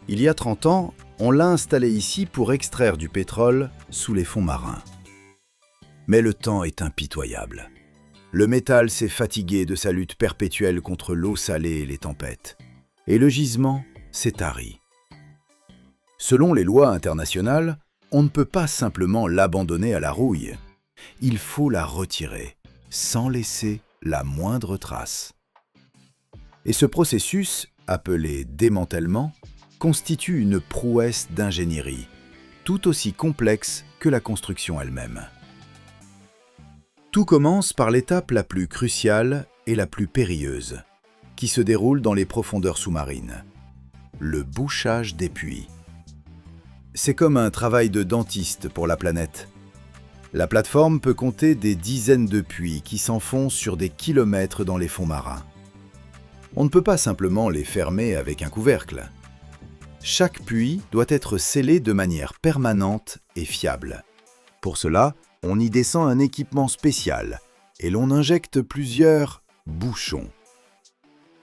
Speaker 1: Il y a 30 ans, on l'a installée ici pour extraire du pétrole sous les fonds marins. Mais le temps est impitoyable. Le métal s'est fatigué de sa lutte perpétuelle contre l'eau salée et les tempêtes. Et le gisement s'est tari. Selon les lois internationales, on ne peut pas simplement l'abandonner à la rouille. Il faut la retirer, sans laisser la moindre trace. Et ce processus, appelé démantèlement, constitue une prouesse d'ingénierie, tout aussi complexe que la construction elle-même. Tout commence par l'étape la plus cruciale et la plus périlleuse, qui se déroule dans les profondeurs sous-marines, le bouchage des puits. C'est comme un travail de dentiste pour la planète. La plateforme peut compter des dizaines de puits qui s'enfoncent sur des kilomètres dans les fonds marins. On ne peut pas simplement les fermer avec un couvercle. Chaque puits doit être scellé de manière permanente et fiable. Pour cela, on y descend un équipement spécial et l'on injecte plusieurs bouchons.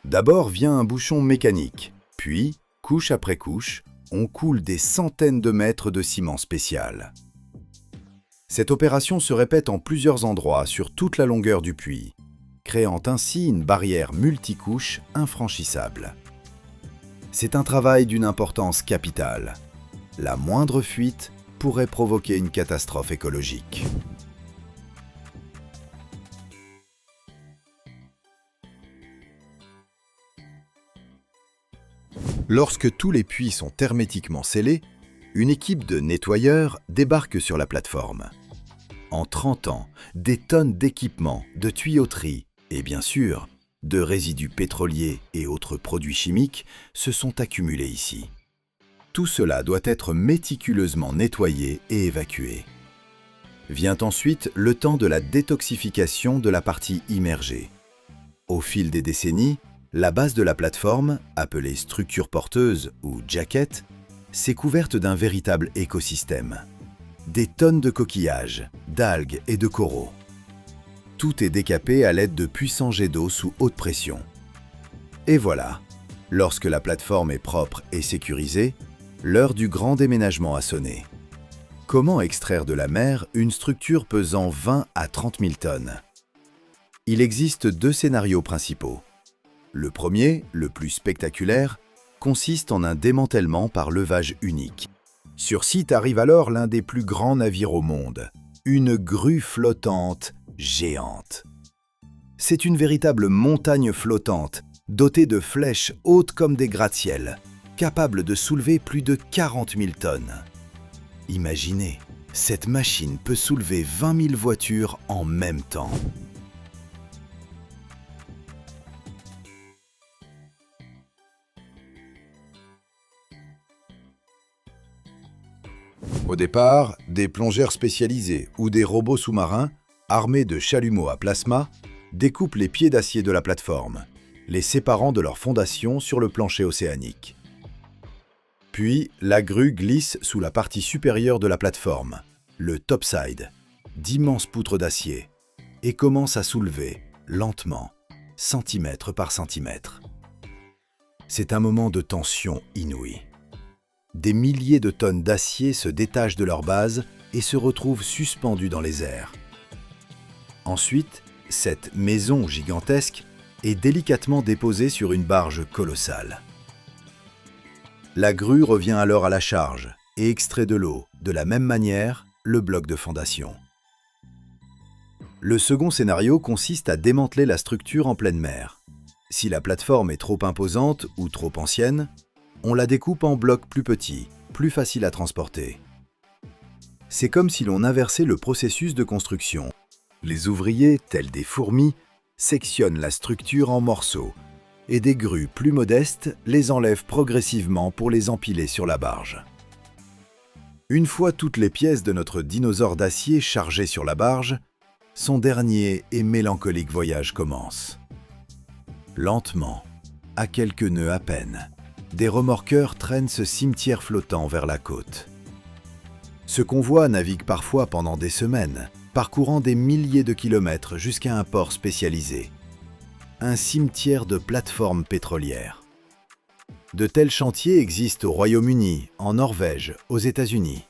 Speaker 1: D'abord vient un bouchon mécanique, puis, couche après couche, on coule des centaines de mètres de ciment spécial. Cette opération se répète en plusieurs endroits sur toute la longueur du puits, créant ainsi une barrière multicouche infranchissable. C'est un travail d'une importance capitale. La moindre fuite pourrait provoquer une catastrophe écologique. Lorsque tous les puits sont hermétiquement scellés, une équipe de nettoyeurs débarque sur la plateforme. En 30 ans, des tonnes d'équipements, de tuyauterie et bien sûr, de résidus pétroliers et autres produits chimiques se sont accumulés ici. Tout cela doit être méticuleusement nettoyé et évacué. Vient ensuite le temps de la détoxification de la partie immergée. Au fil des décennies, la base de la plateforme, appelée structure porteuse ou jacket, s'est couverte d'un véritable écosystème. Des tonnes de coquillages, d'algues et de coraux. Tout est décapé à l'aide de puissants jets d'eau sous haute pression. Et voilà, lorsque la plateforme est propre et sécurisée, l'heure du grand déménagement a sonné. Comment extraire de la mer une structure pesant 20 à 30 000 tonnes? Il existe deux scénarios principaux. Le premier, le plus spectaculaire, consiste en un démantèlement par levage unique. Sur site arrive alors l'un des plus grands navires au monde, une grue flottante géante. C'est une véritable montagne flottante, dotée de flèches hautes comme des gratte-ciel, capable de soulever plus de 40 000 tonnes. Imaginez, cette machine peut soulever 20 000 voitures en même temps. Au départ, des plongeurs spécialisés ou des robots sous-marins, armés de chalumeaux à plasma, découpent les pieds d'acier de la plateforme, les séparant de leur fondation sur le plancher océanique. Puis, la grue glisse sous la partie supérieure de la plateforme, le topside, d'immenses poutres d'acier, et commence à soulever, lentement, centimètre par centimètre. C'est un moment de tension inouïe. Des milliers de tonnes d'acier se détachent de leur base et se retrouvent suspendues dans les airs. Ensuite, cette maison gigantesque est délicatement déposée sur une barge colossale. La grue revient alors à la charge et extrait de l'eau, de la même manière, le bloc de fondation. Le second scénario consiste à démanteler la structure en pleine mer. Si la plateforme est trop imposante ou trop ancienne, on la découpe en blocs plus petits, plus faciles à transporter. C'est comme si l'on inversait le processus de construction. Les ouvriers, tels des fourmis, sectionnent la structure en morceaux et des grues plus modestes les enlèvent progressivement pour les empiler sur la barge. Une fois toutes les pièces de notre dinosaure d'acier chargées sur la barge, son dernier et mélancolique voyage commence. Lentement, à quelques nœuds à peine, des remorqueurs traînent ce cimetière flottant vers la côte. Ce convoi navigue parfois pendant des semaines, parcourant des milliers de kilomètres jusqu'à un port spécialisé. Un cimetière de plateformes pétrolières. De tels chantiers existent au Royaume-Uni, en Norvège, aux États-Unis.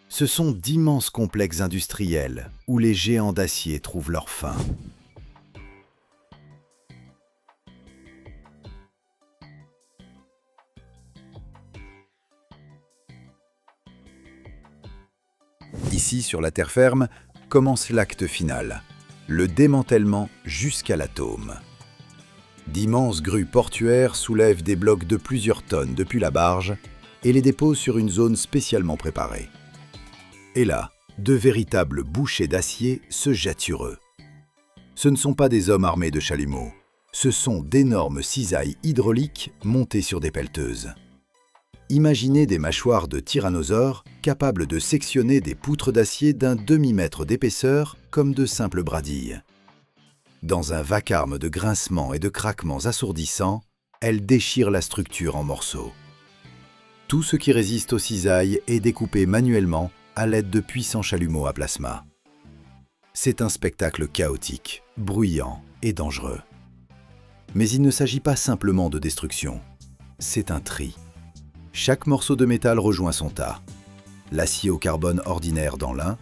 Speaker 1: Ce sont d'immenses complexes industriels où les géants d'acier trouvent leur fin. Ici, sur la terre ferme, commence l'acte final, le démantèlement jusqu'à l'atome. D'immenses grues portuaires soulèvent des blocs de plusieurs tonnes depuis la barge et les déposent sur une zone spécialement préparée. Et là, de véritables bouchers d'acier se jettent sur eux. Ce ne sont pas des hommes armés de chalumeaux, ce sont d'énormes cisailles hydrauliques montées sur des pelleteuses. Imaginez des mâchoires de tyrannosaures capables de sectionner des poutres d'acier d'un demi-mètre d'épaisseur comme de simples bradilles. Dans un vacarme de grincements et de craquements assourdissants, elles déchirent la structure en morceaux. Tout ce qui résiste aux cisailles est découpé manuellement à l'aide de puissants chalumeaux à plasma. C'est un spectacle chaotique, bruyant et dangereux. Mais il ne s'agit pas simplement de destruction, c'est un tri. Chaque morceau de métal rejoint son tas. L'acier au carbone ordinaire dans l'un,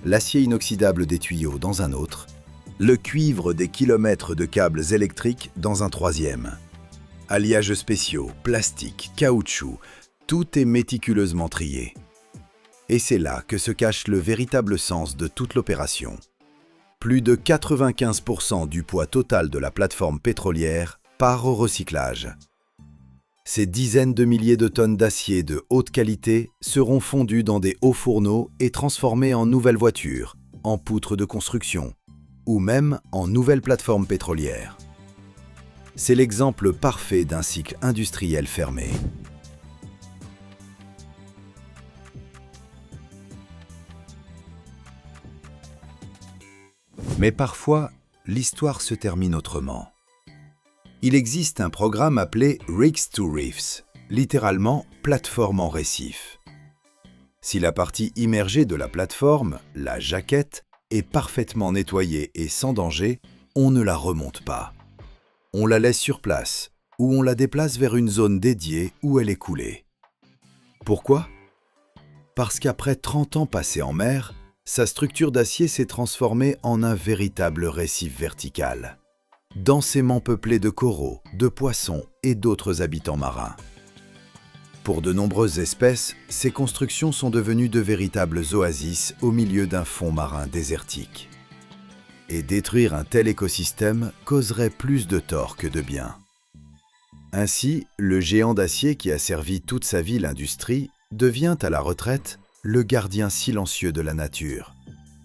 Speaker 1: l'acier inoxydable des tuyaux dans un autre, le cuivre des kilomètres de câbles électriques dans un troisième. Alliages spéciaux, plastique, caoutchouc, tout est méticuleusement trié. Et c'est là que se cache le véritable sens de toute l'opération. Plus de 95% du poids total de la plateforme pétrolière part au recyclage. Ces dizaines de milliers de tonnes d'acier de haute qualité seront fondues dans des hauts fourneaux et transformées en nouvelles voitures, en poutres de construction, ou même en nouvelles plateformes pétrolières. C'est l'exemple parfait d'un cycle industriel fermé. Mais parfois, l'histoire se termine autrement. Il existe un programme appelé Rigs to Reefs, littéralement plateforme en récif. Si la partie immergée de la plateforme, la jaquette, est parfaitement nettoyée et sans danger, on ne la remonte pas. On la laisse sur place ou on la déplace vers une zone dédiée où elle est coulée. Pourquoi ? Parce qu'après 30 ans passés en mer, sa structure d'acier s'est transformée en un véritable récif vertical. densément peuplée de coraux, de poissons et d'autres habitants marins. Pour de nombreuses espèces, ces constructions sont devenues de véritables oasis au milieu d'un fond marin désertique. Et détruire un tel écosystème causerait plus de tort que de bien. Ainsi, le géant d'acier qui a servi toute sa vie l'industrie devient à la retraite le gardien silencieux de la nature,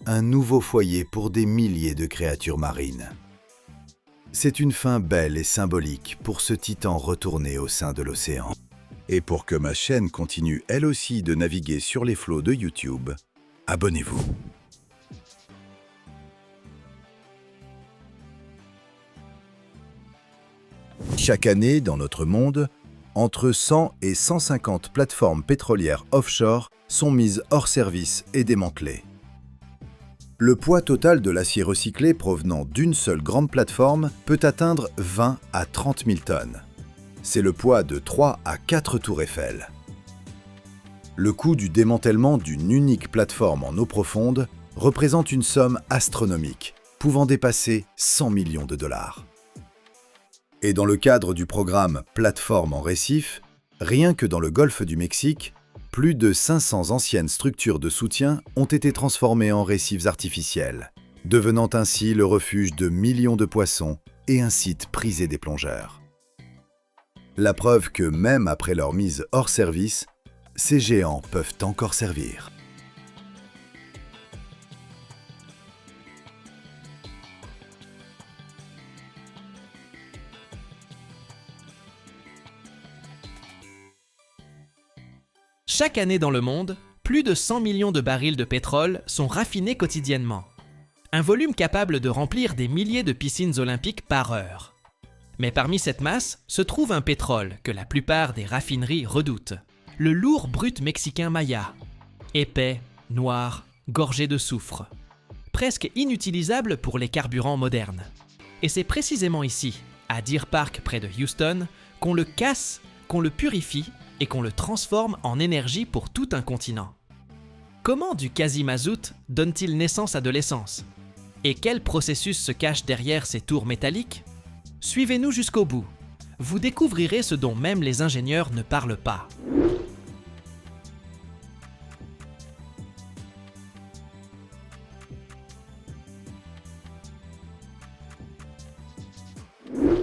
Speaker 1: un nouveau foyer pour des milliers de créatures marines. C'est une fin belle et symbolique pour ce titan retourné au sein de l'océan. Et pour que ma chaîne continue elle aussi de naviguer sur les flots de YouTube, abonnez-vous. Chaque année, dans notre monde, entre 100 et 150 plateformes pétrolières offshore sont mises hors service et démantelées. Le poids total de l'acier recyclé provenant d'une seule grande plateforme peut atteindre 20 à 30 000 tonnes. C'est le poids de 3 à 4 tours Eiffel. Le coût du démantèlement d'une unique plateforme en eau profonde représente une somme astronomique, pouvant dépasser 100 millions de dollars. Et dans le cadre du programme Plateforme en récif, rien que dans le golfe du Mexique, plus de 500 anciennes structures de soutien ont été transformées en récifs artificiels, devenant ainsi le refuge de millions de poissons et un site prisé des plongeurs. La preuve que même après leur mise hors service, ces géants peuvent encore servir.
Speaker 3: Chaque année dans le monde, plus de 100 millions de barils de pétrole sont raffinés quotidiennement. Un volume capable de remplir des milliers de piscines olympiques par heure. Mais parmi cette masse se trouve un pétrole que la plupart des raffineries redoutent. Le lourd brut mexicain Maya. Épais, noir, gorgé de soufre. Presque inutilisable pour les carburants modernes. Et c'est précisément ici, à Deer Park près de Houston, qu'on le casse, qu'on le purifie et qu'on le transforme en énergie pour tout un continent. Comment du quasi-mazout donne-t-il naissance à de l'essence? Et quel processus se cache derrière ces tours métalliques? Suivez-nous jusqu'au bout. Vous découvrirez ce dont même les ingénieurs ne parlent pas.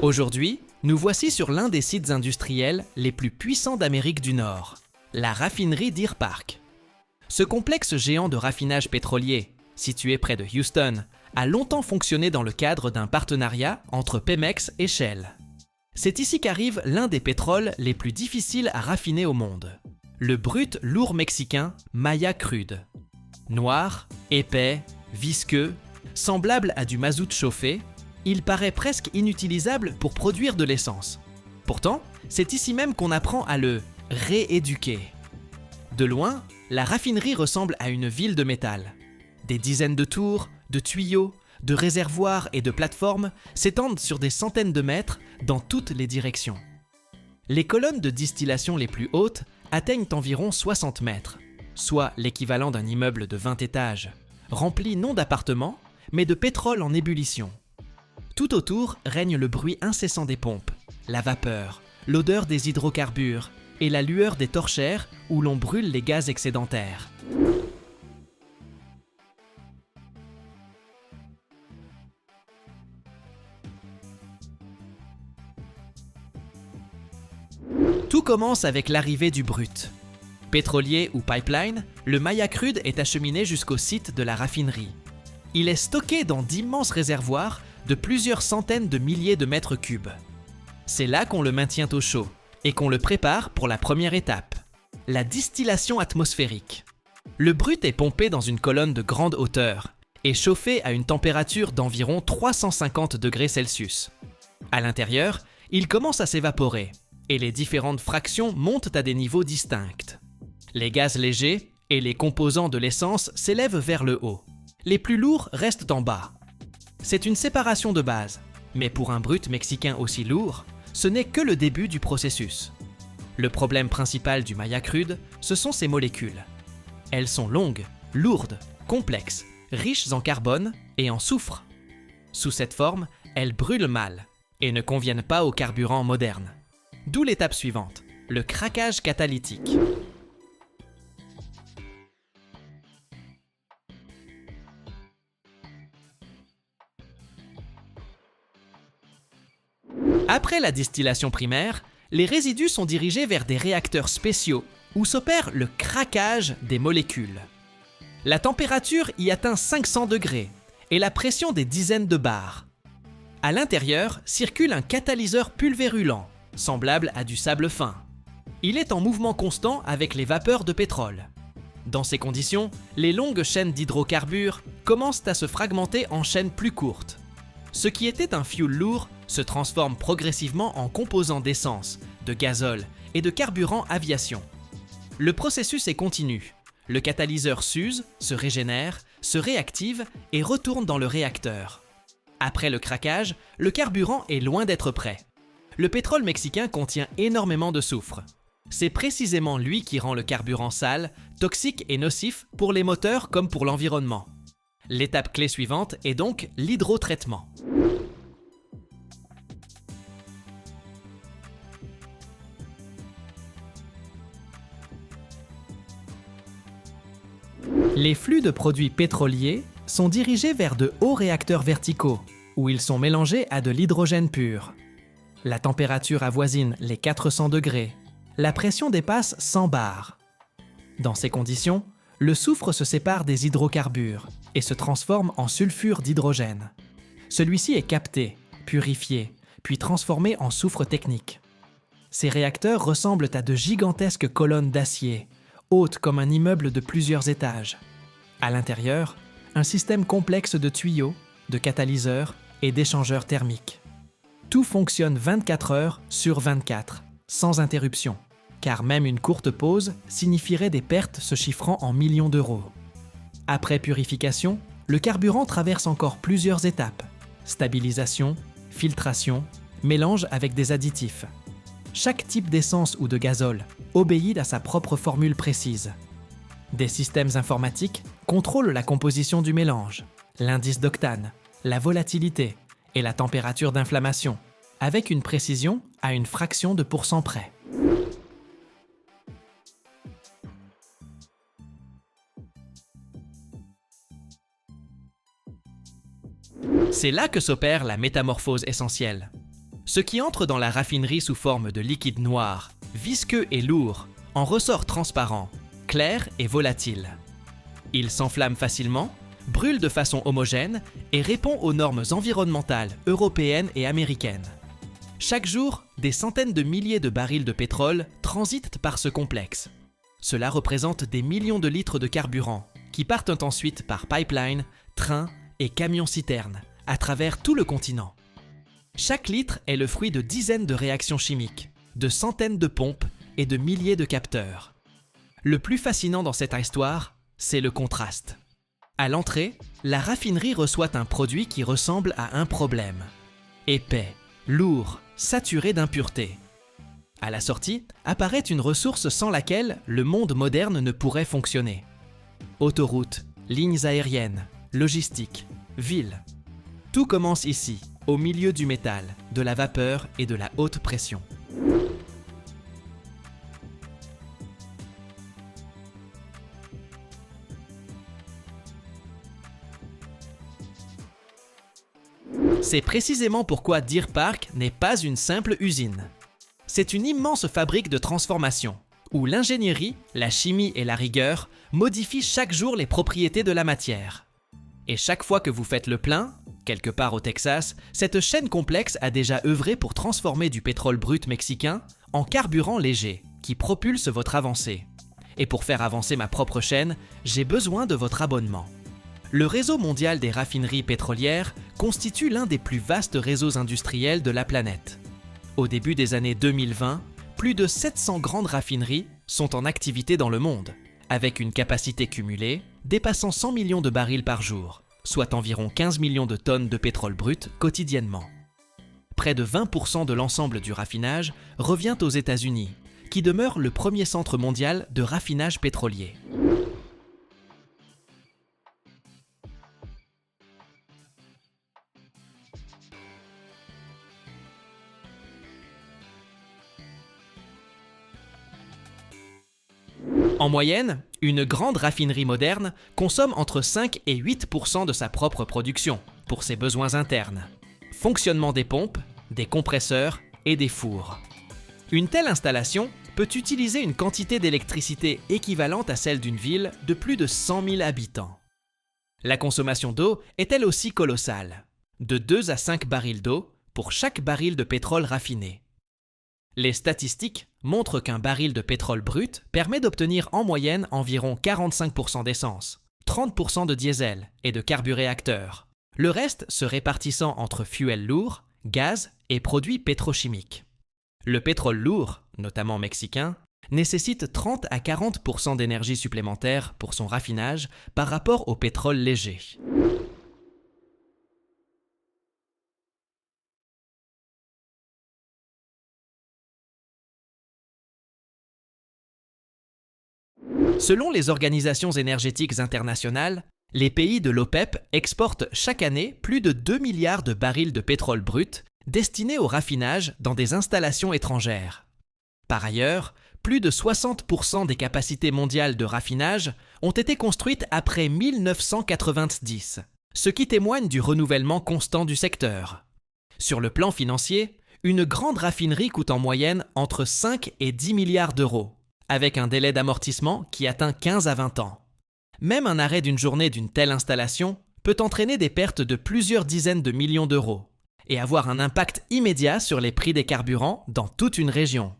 Speaker 3: Aujourd'hui, nous voici sur l'un des sites industriels les plus puissants d'Amérique du Nord, la raffinerie Deer Park. Ce complexe géant de raffinage pétrolier, situé près de Houston, a longtemps fonctionné dans le cadre d'un partenariat entre Pemex et Shell. C'est ici qu'arrive l'un des pétroles les plus difficiles à raffiner au monde, le brut lourd mexicain Maya crude. Noir, épais, visqueux, semblable à du mazout chauffé, il paraît presque inutilisable pour produire de l'essence. Pourtant, c'est ici même qu'on apprend à le rééduquer. De loin, la raffinerie ressemble à une ville de métal. Des dizaines de tours, de tuyaux, de réservoirs et de plateformes s'étendent sur des centaines de mètres dans toutes les directions. Les colonnes de distillation les plus hautes atteignent environ 60 mètres, soit l'équivalent d'un immeuble de 20 étages, rempli non d'appartements, mais de pétrole en ébullition. Tout autour règne le bruit incessant des pompes, la vapeur, l'odeur des hydrocarbures et la lueur des torchères où l'on brûle les gaz excédentaires. Tout commence avec l'arrivée du brut. Pétrolier ou pipeline, le Maya crude est acheminé jusqu'au site de la raffinerie. Il est stocké dans d'immenses réservoirs de plusieurs centaines de milliers de mètres cubes. C'est là qu'on le maintient au chaud et qu'on le prépare pour la première étape, la distillation atmosphérique. Le brut est pompé dans une colonne de grande hauteur et chauffé à une température d'environ 350 degrés Celsius. À l'intérieur, il commence à s'évaporer et les différentes fractions montent à des niveaux distincts. Les gaz légers et les composants de l'essence s'élèvent vers le haut. Les plus lourds restent en bas. C'est une séparation de base, mais pour un brut mexicain aussi lourd, ce n'est que le début du processus. Le problème principal du Maya crude, ce sont ses molécules. Elles sont longues, lourdes, complexes, riches en carbone et en soufre. Sous cette forme, elles brûlent mal et ne conviennent pas aux carburants modernes. D'où l'étape suivante, le craquage catalytique. Après la distillation primaire, les résidus sont dirigés vers des réacteurs spéciaux où s'opère le craquage des molécules. La température y atteint 500 degrés et la pression des dizaines de bars. À l'intérieur circule un catalyseur pulvérulent, semblable à du sable fin. Il est en mouvement constant avec les vapeurs de pétrole. Dans ces conditions, les longues chaînes d'hydrocarbures commencent à se fragmenter en chaînes plus courtes. Ce qui était un fioul lourd se transforme progressivement en composants d'essence, de gazole et de carburant aviation. Le processus est continu. Le catalyseur s'use, se régénère, se réactive et retourne dans le réacteur. Après le craquage, le carburant est loin d'être prêt. Le pétrole mexicain contient énormément de soufre. C'est précisément lui qui rend le carburant sale, toxique et nocif pour les moteurs comme pour l'environnement. L'étape clé suivante est donc l'hydrotraitement. Les flux de produits pétroliers sont dirigés vers de hauts réacteurs verticaux, où ils sont mélangés à de l'hydrogène pur. La température avoisine les 400 degrés. La pression dépasse 100 bars. Dans ces conditions, le soufre se sépare des hydrocarbures et se transforme en sulfure d'hydrogène. Celui-ci est capté, purifié, puis transformé en soufre technique. Ces réacteurs ressemblent à de gigantesques colonnes d'acier, hautes comme un immeuble de plusieurs étages. À l'intérieur, un système complexe de tuyaux, de catalyseurs et d'échangeurs thermiques. Tout fonctionne 24 heures sur 24, sans interruption, car même une courte pause signifierait des pertes se chiffrant en millions d'euros. Après purification, le carburant traverse encore plusieurs étapes: stabilisation, filtration, mélange avec des additifs. Chaque type d'essence ou de gazole obéit à sa propre formule précise. Des systèmes informatiques contrôlent la composition du mélange, l'indice d'octane, la volatilité et la température d'inflammation, avec une précision à une fraction de pourcent près. C'est là que s'opère la métamorphose essentielle. Ce qui entre dans la raffinerie sous forme de liquide noir, visqueux et lourd, en ressort transparent, clair et volatile. Il s'enflamme facilement, brûle de façon homogène et répond aux normes environnementales européennes et américaines. Chaque jour, des centaines de milliers de barils de pétrole transitent par ce complexe. Cela représente des millions de litres de carburant qui partent ensuite par pipeline, train et camions-citernes à travers tout le continent. Chaque litre est le fruit de dizaines de réactions chimiques, de centaines de pompes et de milliers de capteurs. Le plus fascinant dans cette histoire, c'est le contraste. À l'entrée, la raffinerie reçoit un produit qui ressemble à un problème. Épais, lourd, saturé d'impuretés. À la sortie, apparaît une ressource sans laquelle le monde moderne ne pourrait fonctionner. Autoroutes, lignes aériennes, logistique, villes. Tout commence ici, au milieu du métal, de la vapeur et de la haute pression. C'est précisément pourquoi Deer Park n'est pas une simple usine. C'est une immense fabrique de transformation, où l'ingénierie, la chimie et la rigueur modifient chaque jour les propriétés de la matière. Et chaque fois que vous faites le plein, quelque part au Texas, cette chaîne complexe a déjà œuvré pour transformer du pétrole brut mexicain en carburant léger, qui propulse votre avancée. Et pour faire avancer ma propre chaîne, j'ai besoin de votre abonnement. Le réseau mondial des raffineries pétrolières constitue l'un des plus vastes réseaux industriels de la planète. Au début des années 2020, plus de 700 grandes raffineries sont en activité dans le monde, avec une capacité cumulée dépassant 100 millions de barils par jour, soit environ 15 millions de tonnes de pétrole brut quotidiennement. Près de 20% de l'ensemble du raffinage revient aux États-Unis, qui demeure le premier centre mondial de raffinage pétrolier. En moyenne, une grande raffinerie moderne consomme entre 5 et 8% de sa propre production pour ses besoins internes. Fonctionnement des pompes, des compresseurs et des fours. Une telle installation peut utiliser une quantité d'électricité équivalente à celle d'une ville de plus de 100 000 habitants. La consommation d'eau est elle aussi colossale, de 2 à 5 barils d'eau pour chaque baril de pétrole raffiné. Les statistiques montrent qu'un baril de pétrole brut permet d'obtenir en moyenne environ 45% d'essence, 30% de diesel et de carburéacteurs, le reste se répartissant entre fuel lourd, gaz et produits pétrochimiques. Le pétrole lourd, notamment mexicain, nécessite 30 à 40% d'énergie supplémentaire pour son raffinage par rapport au pétrole léger. Selon les organisations énergétiques internationales, les pays de l'OPEP exportent chaque année plus de 2 milliards de barils de pétrole brut destinés au raffinage dans des installations étrangères. Par ailleurs, plus de 60% des capacités mondiales de raffinage ont été construites après 1990, ce qui témoigne du renouvellement constant du secteur. Sur le plan financier, une grande raffinerie coûte en moyenne entre 5 et 10 milliards d'euros, avec un délai d'amortissement qui atteint 15 à 20 ans. Même un arrêt d'une journée d'une telle installation peut entraîner des pertes de plusieurs dizaines de millions d'euros et avoir un impact immédiat sur les prix des carburants dans toute une région.